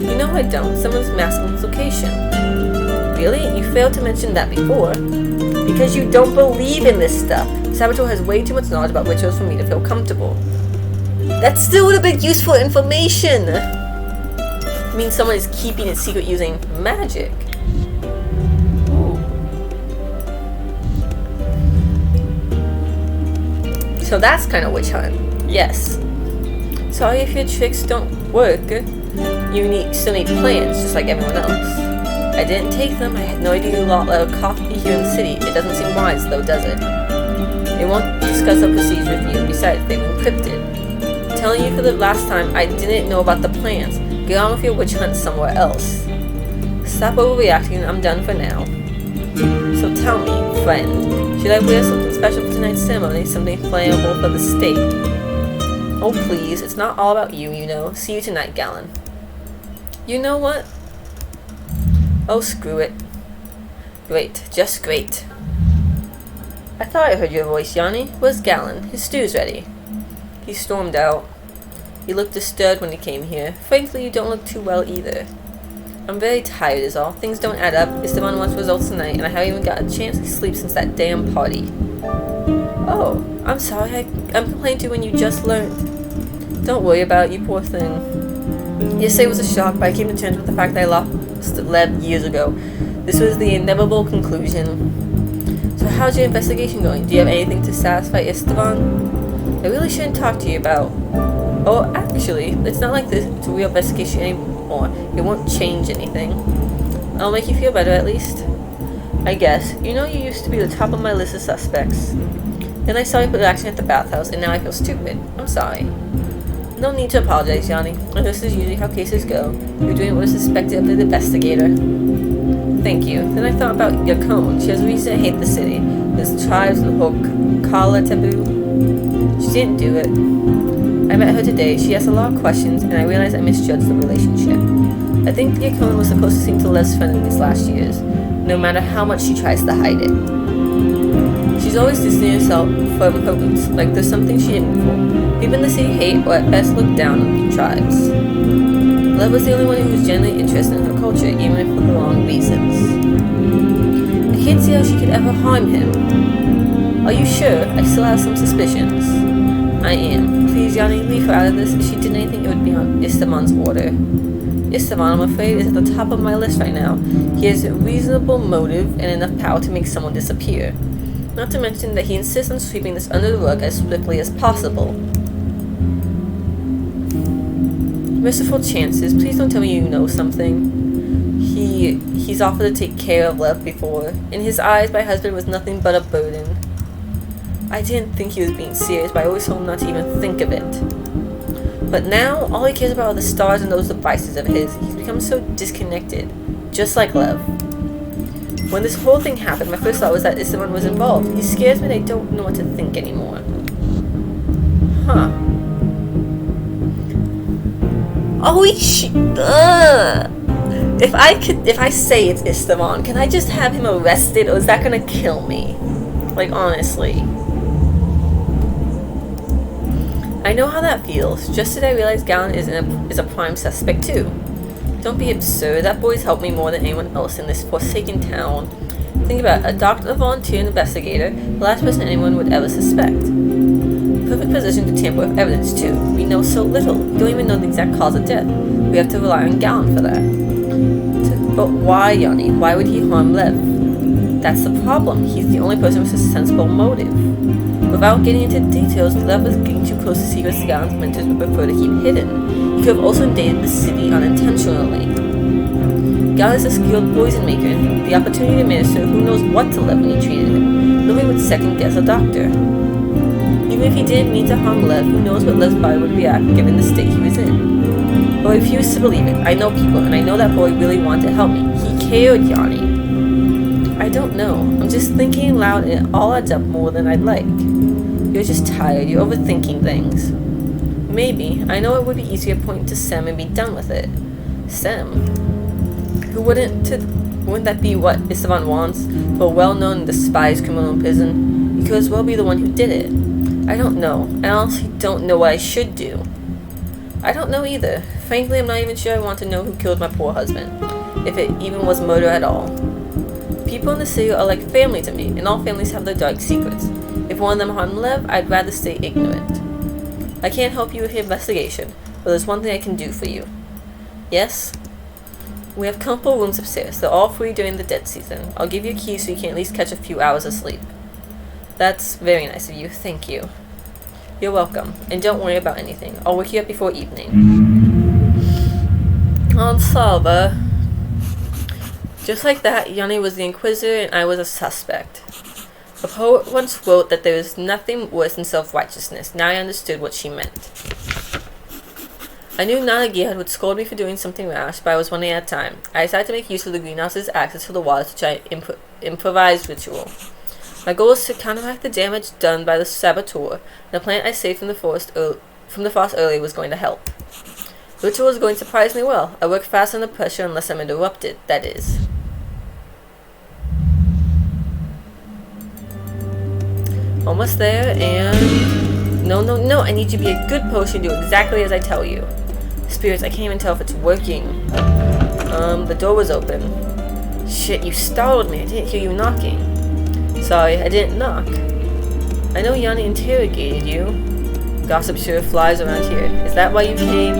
You know I don't. Someone's masking its location. Really? You failed to mention that before. Because you don't believe in this stuff. Saboteur has way too much knowledge about rituals for me to feel comfortable. That still would have been useful information! It means someone is keeping it secret using magic. Ooh. So that's kind of witch hunt. Yes. Sorry if your tricks don't work. You still need plans, just like everyone else. I didn't take them. I had no idea you let a copy here in the city. It doesn't seem wise, though, does it? They won't discuss our procedure with you. Besides, they've encrypted. I'm telling you for the last time, I didn't know about the plans. Get on with your witch hunt somewhere else. Stop overreacting. I'm done for now. So tell me, friend, should I wear something special for tonight's ceremony? Something flammable for the state? Oh, please. It's not all about you, you know. See you tonight, Galen. You know what? Oh, screw it. Great. Just great. I thought I heard your voice, Yanni. Where's Galen? His stew's ready. He stormed out. He looked disturbed when he came here. Frankly, you don't look too well either. I'm very tired is all. Things don't add up. Esteban wants results tonight, and I haven't even got a chance to sleep since that damn party. Oh, I'm sorry. I'm complaining to you when you just learned. Don't worry about it, you poor thing. Yesterday was a shock, but I came to terms with the fact that I lost Lev years ago. This was the inevitable conclusion. So how's your investigation going? Do you have anything to satisfy Esteban? I really shouldn't talk to you about... Oh, actually, it's not like this. It's a real investigation anymore. It won't change anything. I'll make you feel better, at least. I guess. You know, you used to be the top of my list of suspects. Then I saw you put an accident at the bathhouse, and now I feel stupid. I'm sorry. No need to apologize, Yanni. And this is usually how cases go. You're doing what is suspected of the investigator. Thank you. Then I thought about Yakone. She has a reason to hate the city. There's tribes and the whole Kala taboo. She didn't do it. I met her today. She asked a lot of questions, and I realized I misjudged the relationship. I think Yakone was the closest thing to Lev's friend in these last years, no matter how much she tries to hide it. She's always distancing herself from her roots, like there's something she didn't before. People in the city hate, or at best look down on tribes. Lev was the only one who was genuinely interested in her culture, even if for the wrong reasons. I can't see how she could ever harm him. Are you sure? I still have some suspicions. I am. Please, Yanni, leave her out of this. If she did anything, it would be on Esteban's order. Esteban, I'm afraid, is at the top of my list right now. He has a reasonable motive and enough power to make someone disappear. Not to mention that he insists on sweeping this under the rug as swiftly as possible. Merciful chances, please don't tell me you know something. He's offered to take care of Lev before. In his eyes, my husband was nothing but a burden. I didn't think he was being serious, but I always told him not to even think of it. But now, all he cares about are the stars and those devices of his. He's become so disconnected, just like Lev. When this whole thing happened, my first thought was that Esteban was involved. He scares me and I don't know what to think anymore. Huh. Holy shit! If I say it's Esteban, can I just have him arrested, or is that gonna kill me? Like, honestly. I know how that feels. Just today I realized Gallon is a prime suspect too. Don't be absurd. That boy's helped me more than anyone else in this forsaken town. Think about it. A doctor, a volunteer, an investigator, the last person anyone would ever suspect. Perfect position to tamper with evidence too. We know so little. We don't even know the exact cause of death. We have to rely on Gallon for that. But why, Yanni? Why would he harm Lev? That's the problem. He's the only person with a sensible motive. Without getting into details, Lev was getting too close to secrets Gallon's mentors would prefer to keep hidden. He could have also invaded the city unintentionally. Gallon is a skilled poison maker, and the opportunity to administer who knows what to Lev when he treated him. Nobody would second guess a doctor. Even if he didn't mean to harm Lev, who knows what Lev's body would react given the state he was in. But I refuse to believe it. I know people, and I know that boy really wanted to help me. He cared, Yanni. I don't know. I'm just thinking loud and it all adds up more than I'd like. You're just tired. You're overthinking things. Maybe. I know it would be easier to point to Sem and be done with it. Sem? Who wouldn't that be what Esteban wants? For a well-known and despised criminal in prison? He could as well be the one who did it. I don't know. I honestly don't know what I should do. I don't know either. Frankly, I'm not even sure I want to know who killed my poor husband. If it even was murder at all. People in the city are like family to me, and all families have their dark secrets. If one of them harmed Lev, I'd rather stay ignorant. I can't help you with your investigation, but there's one thing I can do for you. Yes? We have comfortable rooms upstairs. They're all free during the dead season. I'll give you a key so you can at least catch a few hours of sleep. That's very nice of you. Thank you. You're welcome. And don't worry about anything. I'll wake you up before evening. On Salva. Just like that, Yanni was the Inquisitor and I was a suspect. A poet once wrote that there is nothing worse than self-righteousness. Now I understood what she meant. I knew Nanagiad would scold me for doing something rash, but I was running out of time. I decided to make use of the greenhouse's access to the water to try an improvised ritual. My goal is to counteract the damage done by the saboteur, and the plant I saved from the frost earlier was going to help. The ritual is going surprisingly well. I work fast under pressure unless I'm interrupted, that is. Almost there, and... No, I need you to be a good potion, do exactly as I tell you. Spirits, I can't even tell if it's working. The door was open. Shit, you startled me, I didn't hear you knocking. Sorry, I didn't knock. I know Yanni interrogated you. Gossip sure flies around here. Is that why you came?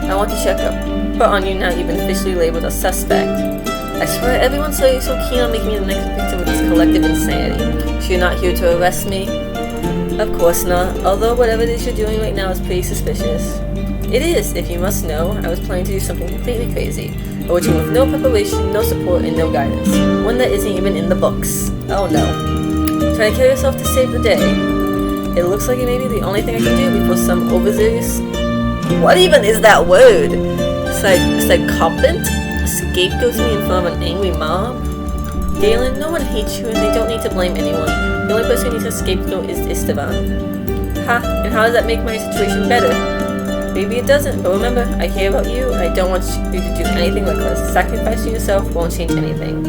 I want to check up on you now you've been officially labeled a suspect. I swear everyone saw you so keen on making me the next victim of this collective insanity. So you're not here to arrest me? Of course not, although whatever it is you're doing right now is pretty suspicious. It is, if you must know. I was planning to do something completely crazy. A ritual with no preparation, no support, and no guidance. One that isn't even in the books. Oh no. Trying to kill yourself to save the day. It looks like it may be the only thing I can do before some overzealous... What even is that word? Culprit? Scapegoats me in front of an angry mob? Galen, no one hates you and they don't need to blame anyone. The only person who needs a scapegoat is Esteban. Ha, and how does that make my situation better? Maybe it doesn't, but remember, I care about you, I don't want you to do anything reckless. Sacrificing yourself won't change anything.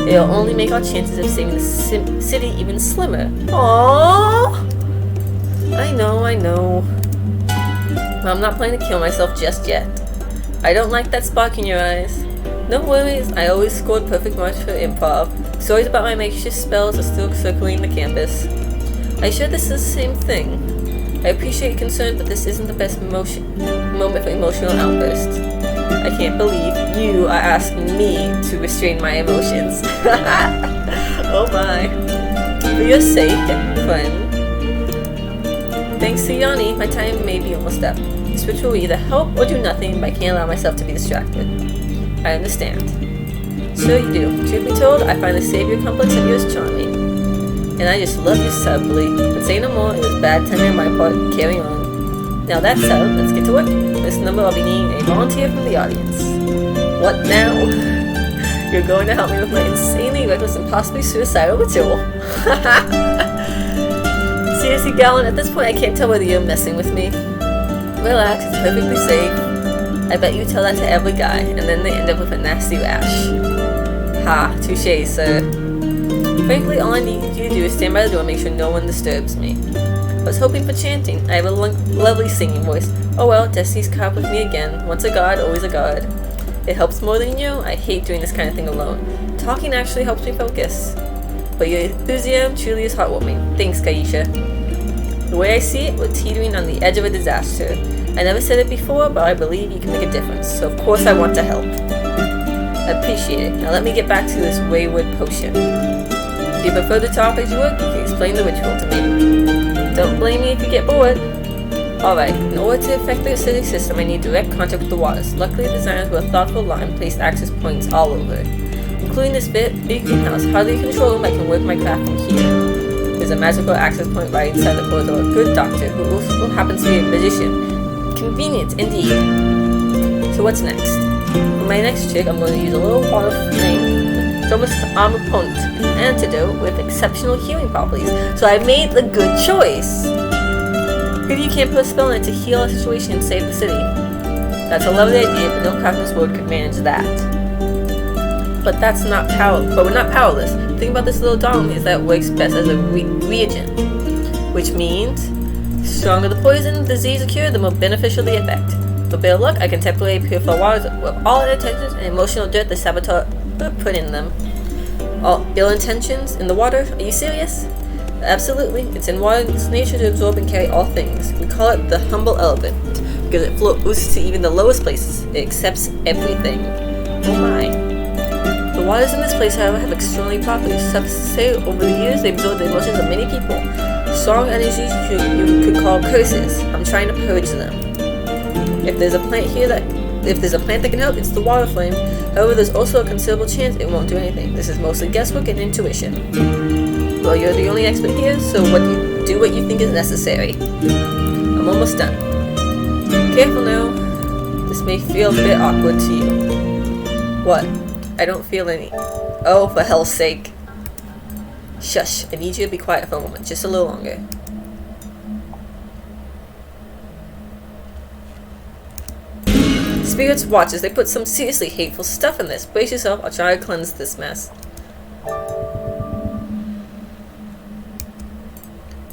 It'll only make our chances of saving the city even slimmer. Aww! I know. But I'm not planning to kill myself just yet. I don't like that spark in your eyes. No worries, I always scored perfect marks for improv. Stories about my makeshift spells are still circling the campus. Are you sure this is the same thing? I appreciate your concern, but this isn't the best moment for emotional outbursts. I can't believe you are asking me to restrain my emotions. Oh my. For your sake, friend. Thanks to Yanni, my time may be almost up. This ritual will either help or do nothing, but I can't allow myself to be distracted. I understand. So you do. Truth be told, I find the savior complex of yours charming. And I just love you subtly. But say no more, it was bad timing on my part. Carry on. Now that's settled, let's get to work. This number I'll be needing a volunteer from the audience. What now? You're going to help me with my insanely reckless and possibly suicidal ritual. Seriously, Gallon, at this point I can't tell whether you're messing with me. Relax, it's perfectly safe. I bet you tell that to every guy, and then they end up with a nasty rash. Ha, touche, sir. Frankly, all I need you to do is stand by the door and make sure no one disturbs me. I was hoping for chanting. I have a lovely singing voice. Oh well, Destiny's caught up with me again. Once a god, always a god. It helps more than you. I hate doing this kind of thing alone. Talking actually helps me focus. But your enthusiasm truly is heartwarming. Thanks, Kaisha. The way I see it, we're teetering on the edge of a disaster. I never said it before, but I believe you can make a difference, so of course I want to help. I appreciate it. Now let me get back to this wayward potion. If you prefer to talk as you would, you can explain the ritual to me. Don't blame me if you get bored. Alright, in order to affect the acidic system, I need direct contact with the waters. Luckily, the designers with a thoughtful line placed access points all over, including this big greenhouse. How do you control them? I can work my craft from here. There's a magical access point right inside the corridor. A good doctor, who also happens to be a magician. Convenient, indeed. So what's next? For my next trick, I'm going to use a little water flame, Thomas armor opponent, an antidote with exceptional healing properties. So I made the good choice. Maybe you can't put a spell on it to heal a situation and save the city. That's a lovely idea, but no craft in this world could manage that. But we're not powerless. The thing about this little dong is that it works best as a reagent, which means the stronger the poison, the disease or cure, the more beneficial the effect. With better luck, I can temporarily purify waters with all their intentions and emotional dirt the saboteur put in them. All ill intentions in the water? Are you serious? Absolutely. It's in water's nature to absorb and carry all things. We call it the humble element because it floats to even the lowest places. It accepts everything. Oh my. The waters in this place, however, have extraordinary properties. Some say over the years they absorb the emotions of many people. Strong energies you could call curses. I'm trying to purge them. If there's a plant that can help, it's the water flame. However, there's also a considerable chance it won't do anything. This is mostly guesswork and intuition. Well, you're the only expert here, so do what you think is necessary. I'm almost done. Careful now. This may feel a bit awkward to you. What? I don't feel any. Oh, for hell's sake. Shush, I need you to be quiet for a moment, just a little longer. Spirits watch as they put some seriously hateful stuff in this. Brace yourself, I'll try to cleanse this mess.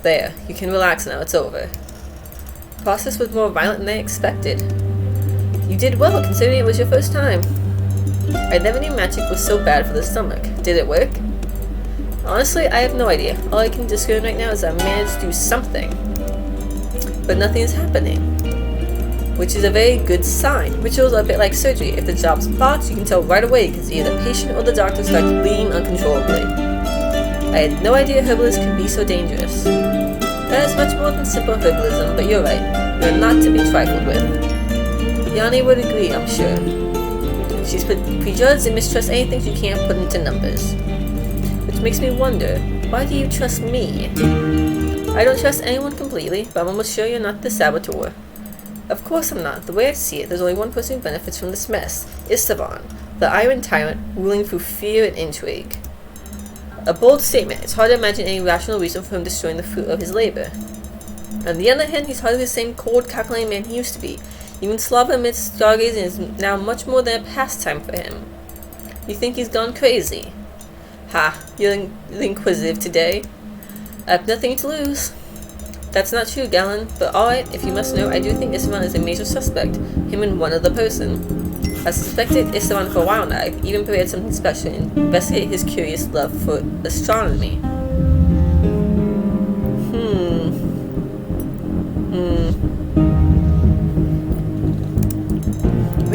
There, you can relax now, it's over. The process was more violent than I expected. You did well, considering it was your first time. I never knew magic was so bad for the stomach. Did it work? Honestly, I have no idea. All I can discern right now is I managed to do something. But nothing is happening. Which is a very good sign. Rituals are a bit like surgery. If the job's botched, you can tell right away because either the patient or the doctor starts bleeding uncontrollably. I had no idea herbalists could be so dangerous. That is much more than simple herbalism, but you're right. You're not to be trifled with. Yanni would agree, I'm sure. She's prejudged and mistrusts anything she can't put into numbers. Which makes me wonder, why do you trust me? I don't trust anyone completely, but I'm almost sure you're not the saboteur. Of course I'm not. The way I see it, there's only one person who benefits from this mess. Esteban, the Iron Tyrant, ruling through fear and intrigue. A bold statement. It's hard to imagine any rational reason for him destroying the fruit of his labor. On the other hand, he's hardly the same cold, calculating man he used to be. Even slobber amidst stargazing is now much more than a pastime for him. You think he's gone crazy? Ha, you're inquisitive today. I have nothing to lose. That's not true, Gallon, but alright, if you must know, I do think Esteban is a major suspect. Him and one other person. I suspected Esteban for a while now. I've even prepared something special to investigate his curious love for astronomy.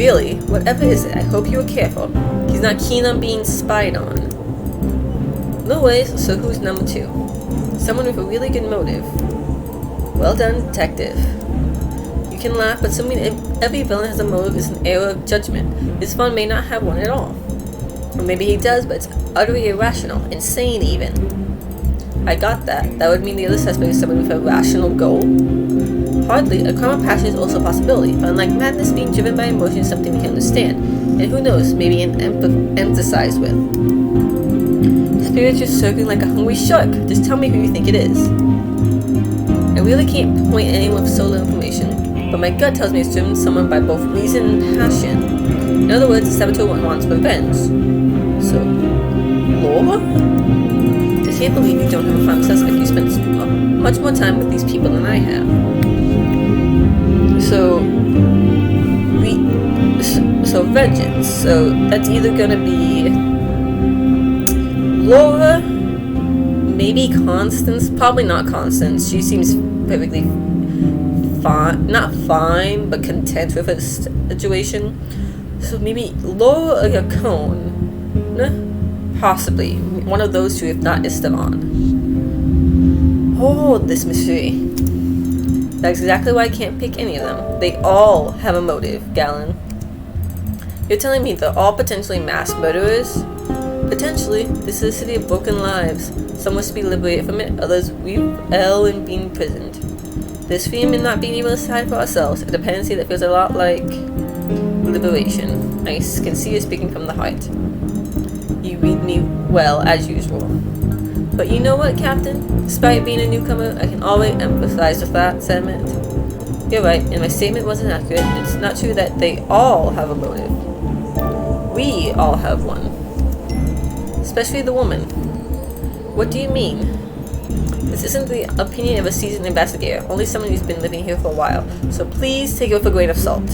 Really? Whatever is it, I hope you were careful. He's not keen on being spied on. No ways, so who's number 2? Someone with a really good motive. Well done, detective. You can laugh, but assuming every villain has a motive is an error of judgment. This one may not have one at all. Or maybe he does, but it's utterly irrational. Insane, even. I got that. That would mean the other suspect is someone with a rational goal? Hardly. A crime of passion is also a possibility, but unlike madness, being driven by emotion is something we can understand. And who knows, maybe empathize with. Spirits are circling like a hungry shark. Just tell me who you think it is. I really can't point at anyone with so little information, but my gut tells me it's driven someone by both reason and passion. In other words, the saboteur wants revenge. So, Laura? I can't believe you don't have a firm suspect. You spent much more time with these people than I have. So vengeance. So that's either gonna be Laura, maybe Constance. Probably not Constance. She seems perfectly fine, not fine, but content with her situation. So maybe Laura or Yacone. Possibly one of those two, if not Esteban. Oh, this mystery. That's exactly why I can't pick any of them. They all have a motive, Galen. You're telling me they're all potentially mass murderers? Potentially. This is a city of broken lives. Some wish to be liberated from it, others rebel in being imprisoned. There's freedom in not being able to decide for ourselves, a dependency that feels a lot like liberation. I can see you speaking from the heart. You read me well, as usual. But you know what, Captain? Despite being a newcomer, I can always empathize with that sentiment. You're right, and my statement wasn't accurate. It's not true that they all have a motive. We all have one. Especially the woman. What do you mean? This isn't the opinion of a seasoned investigator, only someone who's been living here for a while, so please take it with a grain of salt.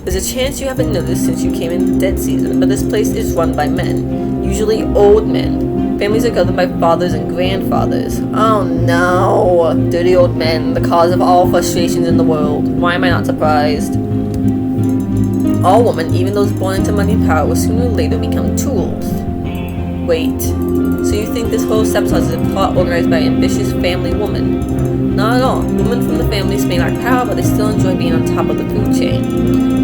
There's a chance you haven't noticed since you came in dead season, but this place is run by men, usually old men. Families are governed by fathers and grandfathers. Oh no! Dirty old men, the cause of all frustrations in the world. Why am I not surprised? All women, even those born into money and power, will sooner or later become tools. Wait, so you think this whole sabotage is a plot organized by an ambitious family woman? Not at all. Women from the families may lack power, but they still enjoy being on top of the food chain.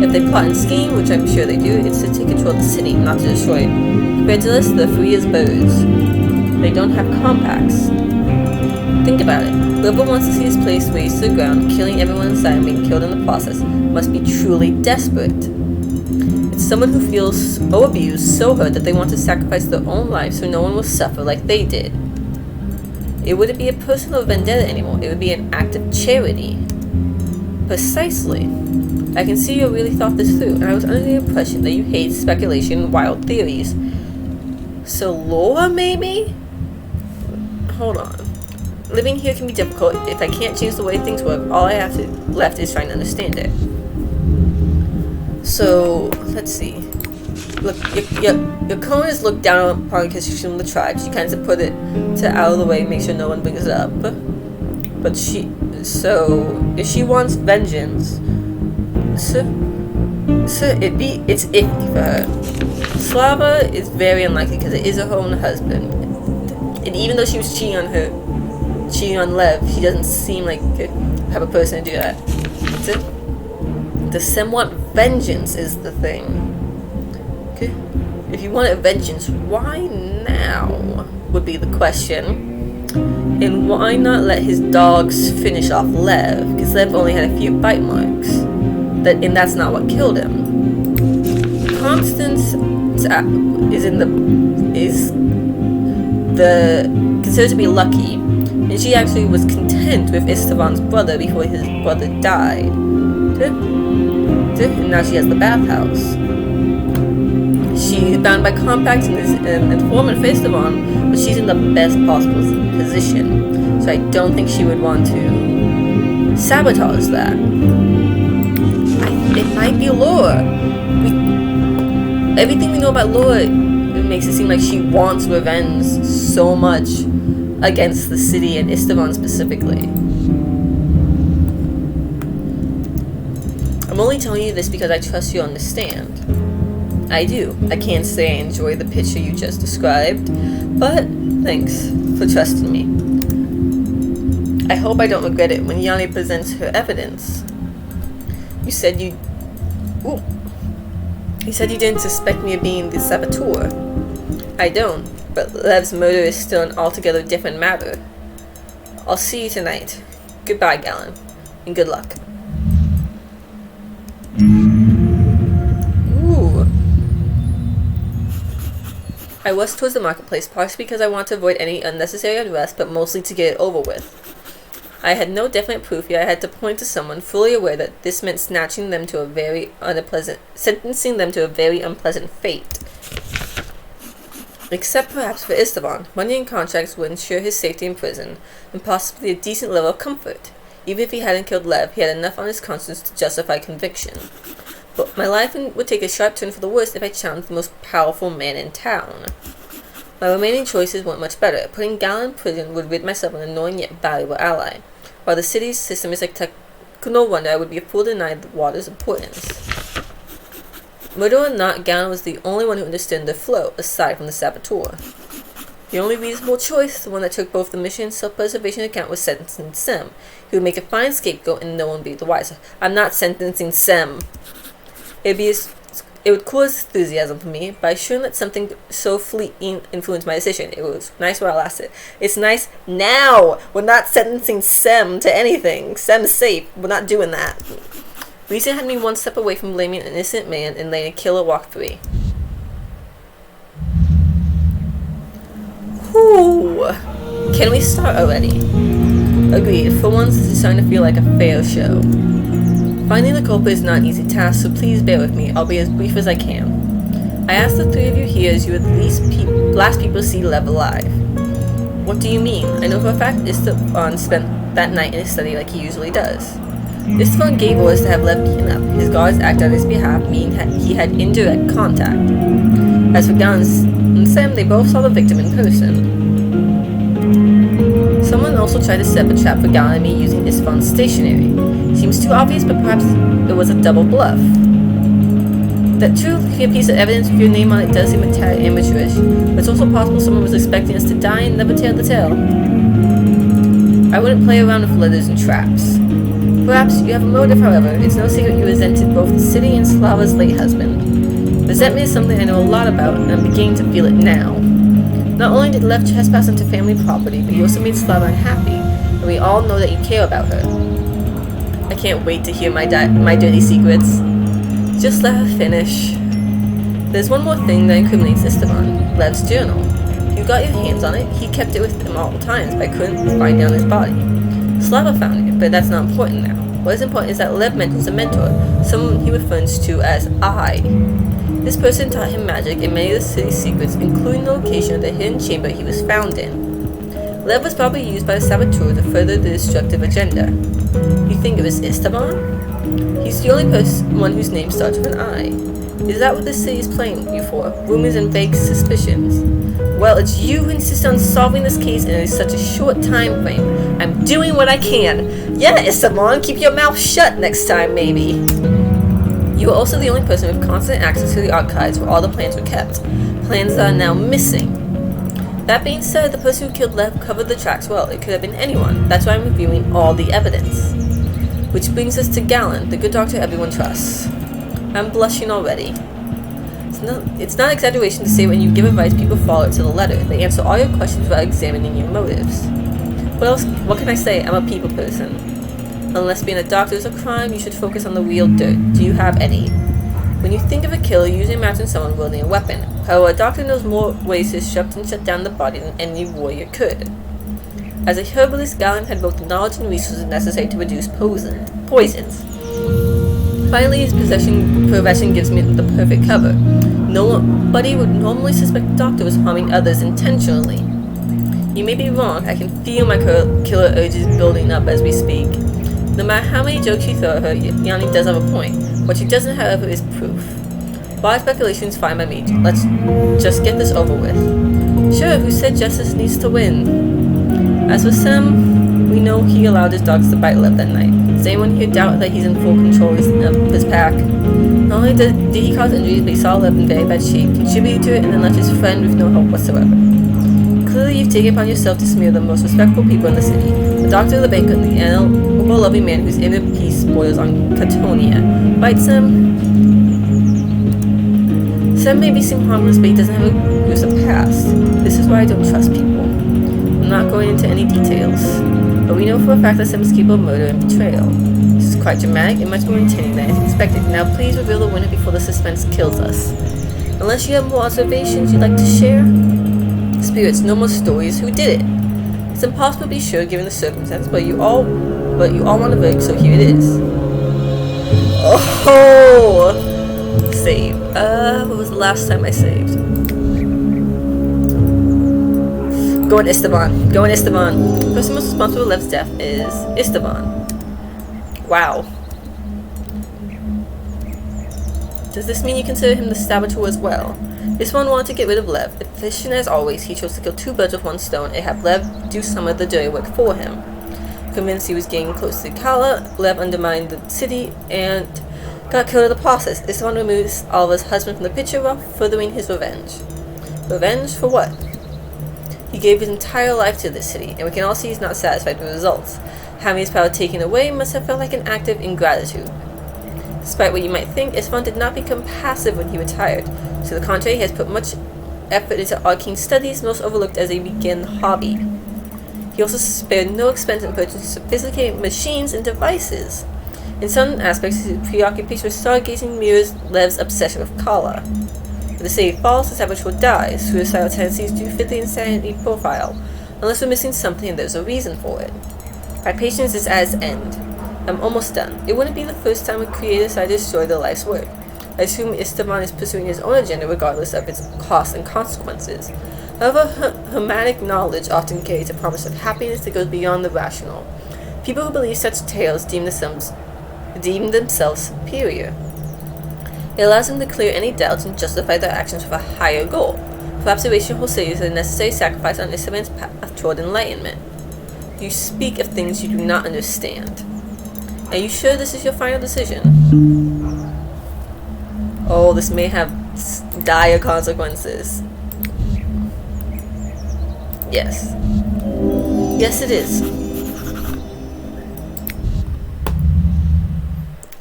If they plot and scheme, which I'm sure they do, it's to take control of the city, not to destroy it. Compared to this, they're free as birds. They don't have compacts. Think about it. Whoever wants to see his place razed to the ground, killing everyone inside and being killed in the process, must be truly desperate. It's someone who feels so abused, so hurt, that they want to sacrifice their own life so no one will suffer like they did. It wouldn't be a personal vendetta anymore. It would be an act of charity. Precisely. I can see you really thought this through, and I was under the impression that you hate speculation and wild theories. So Laura, maybe? Hold on. Living here can be difficult. If I can't change the way things work, all I have left is trying to understand it. So, let's see. Look, your cone is looked down upon because she's from the tribe. She kind of put it out of the way, make sure no one brings it up. But if she wants vengeance, it's iffy for her. Slava is very unlikely because it is her own husband, and even though she was cheating on Lev, she doesn't seem like the type of person to do that. The somewhat vengeance is the thing. Okay, if you wanted vengeance, why now? Would be the question. And why not let his dogs finish off Lev? Because Lev only had a few bite marks. And that's not what killed him. Constance is considered to be lucky, and she actually was content with Esteban's brother before his brother died. And now she has the bathhouse. She's bound by compacts and informant for Esteban, but she's in the best possible position, so I don't think she would want to sabotage that. It might be Laura. Everything we know about Laura, it makes it seem like she wants revenge so much against the city and Esteban specifically. I'm only telling you this because I trust you understand. I do. I can't say I enjoy the picture you just described, but thanks for trusting me. I hope I don't regret it when Yanni presents her evidence. You said you didn't suspect me of being the saboteur. I don't, but Lev's murder is still an altogether different matter. I'll see you tonight. Goodbye, Galen, and good luck. Ooh. I rushed towards the marketplace, partially because I want to avoid any unnecessary unrest, but mostly to get it over with. I had no definite proof, yet I had to point to someone, fully aware that this meant sentencing them to a very unpleasant fate. Except perhaps for Esteban, money and contracts would ensure his safety in prison, and possibly a decent level of comfort. Even if he hadn't killed Lev, he had enough on his conscience to justify conviction. But my life would take a sharp turn for the worse if I challenged the most powerful man in town. My remaining choices weren't much better. Putting Galen in prison would rid myself of an annoying yet valuable ally. While the city's system is like no wonder I would be a fool to deny the water's importance. Murder or not, Galen was the only one who understood the flow, aside from the saboteur. The only reasonable choice, the one that took both the mission and self-preservation account, was sentencing Sem. He would make a fine scapegoat and no one would be the wiser. I'm not sentencing Sem. It would cause enthusiasm for me, but I shouldn't let something so fleeting influence my decision. It was nice while it lasted. It's nice now! We're not sentencing Sem to anything. Sem's safe. We're not doing that. Reason had me one step away from blaming an innocent man and letting a killer walk free. Whew. Can we start already? Agreed. For once, this is starting to feel like a fair show. Finding the culprit is not an easy task, so please bear with me. I'll be as brief as I can. I asked the three of you here as you were the last people to see Lev alive. What do you mean? I know for a fact Esteban spent that night in his study like he usually does. Esteban gave orders to have Lev beaten up. His guards acted on his behalf, meaning he had indirect contact. As for Galen and Sem, they both saw the victim in person. Someone also tried to set up a trap for Galen and me using Esteban's stationery. Seems too obvious, but perhaps it was a double bluff. That true, a piece of evidence with your name on it does seem a tad amateurish, but it's also possible someone was expecting us to die and never tell the tale. I wouldn't play around with letters and traps. Perhaps you have a motive, however. It's no secret you resented both the city and Slava's late husband. Resentment is something I know a lot about, and I'm beginning to feel it now. Not only did Lev trespass into family property, but you also made Slava unhappy, and we all know that you care about her. I can't wait to hear my dirty secrets. Just let her finish. There's one more thing that incriminates Esteban, Lev's journal. You got your hands on it, he kept it with him all the times, but I couldn't find it on his body. Slava found it, but that's not important now. What is important is that Lev mentions a mentor, someone he refers to as I. This person taught him magic and many of the city's secrets, including the location of the hidden chamber he was found in. Lev was probably used by the saboteur to further the destructive agenda. You think it was Esteban? He's the only one whose name starts with an I. Is that what this city is playing you for? Rumors and vague suspicions? Well, it's you who insist on solving this case in such a short time frame. I'm doing what I can. Yeah, Esteban, keep your mouth shut next time, maybe. You are also the only person with constant access to the archives where all the plans were kept. Plans that are now missing. That being said, the person who killed Lev covered the tracks well. It could have been anyone. That's why I'm reviewing all the evidence. Which brings us to Galen, the good doctor everyone trusts. I'm blushing already. It's not exaggeration to say when you give advice, people follow it to the letter. They answer all your questions without examining your motives. What can I say? I'm a people person. Unless being a doctor is a crime, you should focus on the real dirt. Do you have any? When you think of a killer, you usually imagine someone wielding a weapon. However, a doctor knows more ways to disrupt and shut down the body than any warrior could. As a herbalist, Galen had both the knowledge and resources necessary to produce poisons. Finally, his profession gives me the perfect cover. Nobody would normally suspect the doctor was harming others intentionally. You may be wrong. I can feel my killer urges building up as we speak. No matter how many jokes you throw at her, Yanni does have a point. What she doesn't, however, is proof. Wild speculation is fine by me. Let's just get this over with. Sure, who said justice needs to win? As for Sem, We know he allowed his dogs to bite Lev that night. Does anyone here doubt that he's in full control of his pack? Not only did he cause injuries, but he saw Lev in very bad shape, contributed to it, and then left his friend with no help whatsoever. Clearly, you've taken upon yourself to smear the most respectable people in the city. The doctor of the bank, and the overloving man whose inner peace spoils on Catonia, bites him. Some maybe seem harmless, but he doesn't have a gruesome past. This is why I don't trust people. I'm not going into any details, but we know for a fact that Sam is capable of murder and betrayal. This is quite dramatic and much more entertaining than I expected. Now please reveal the winner before the suspense kills us. Unless you have more observations you'd like to share? Spirits, no more stories. Who did it? It's impossible to be sure given the circumstances, but you all want a verdict, so here it is. Oh! Save. What was the last time I saved? Go on Esteban. Go on Esteban. The person most responsible for Lev's death is Esteban. Wow. Does this mean you consider him the saboteur as well? This one wanted to get rid of Lev. Efficient as always, he chose to kill two birds with one stone and have Lev do some of the dirty work for him. Convinced he was getting close to Kala, Lev undermined the city and got killed in the process. This one removes Alva's husband from the picture while furthering his revenge. Revenge for what? He gave his entire life to this city, and we can all see he's not satisfied with the results. Having his power taken away must have felt like an act of ingratitude. Despite what you might think, Isfahan did not become passive when he retired. To the contrary, he has put much effort into arcane studies, most overlooked as a beginner hobby. He also spared no expense in purchasing sophisticated machines and devices. In some aspects, his preoccupation with stargazing mirrors Lev's obsession with Kala. If the city falls, the saboteur dies. Suicidal tendencies do fit the insanity profile, unless we're missing something and there's a reason for it. My patience is at its end. I'm almost done. It wouldn't be the first time a creator decided to destroy their life's work. I assume Esteban is pursuing his own agenda regardless of its costs and consequences. However, hermetic knowledge often carries a promise of happiness that goes beyond the rational. People who believe such tales deem themselves superior. It allows them to clear any doubts and justify their actions with a higher goal. For observation, Jose is a necessary sacrifice on Esteban's path toward enlightenment. You speak of things you do not understand. Are you sure this is your final decision? Oh, this may have dire consequences. Yes. Yes, it is.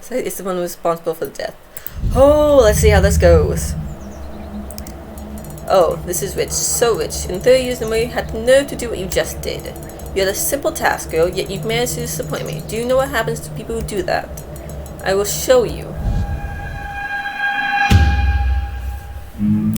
So it's the one responsible for the death. Oh, let's see how this goes. Oh, this is rich. So rich. In 30 years, nobody had the nerve to do what you just did. You had a simple task, girl, yet you've managed to disappoint me. Do you know what happens to people who do that? I will show you.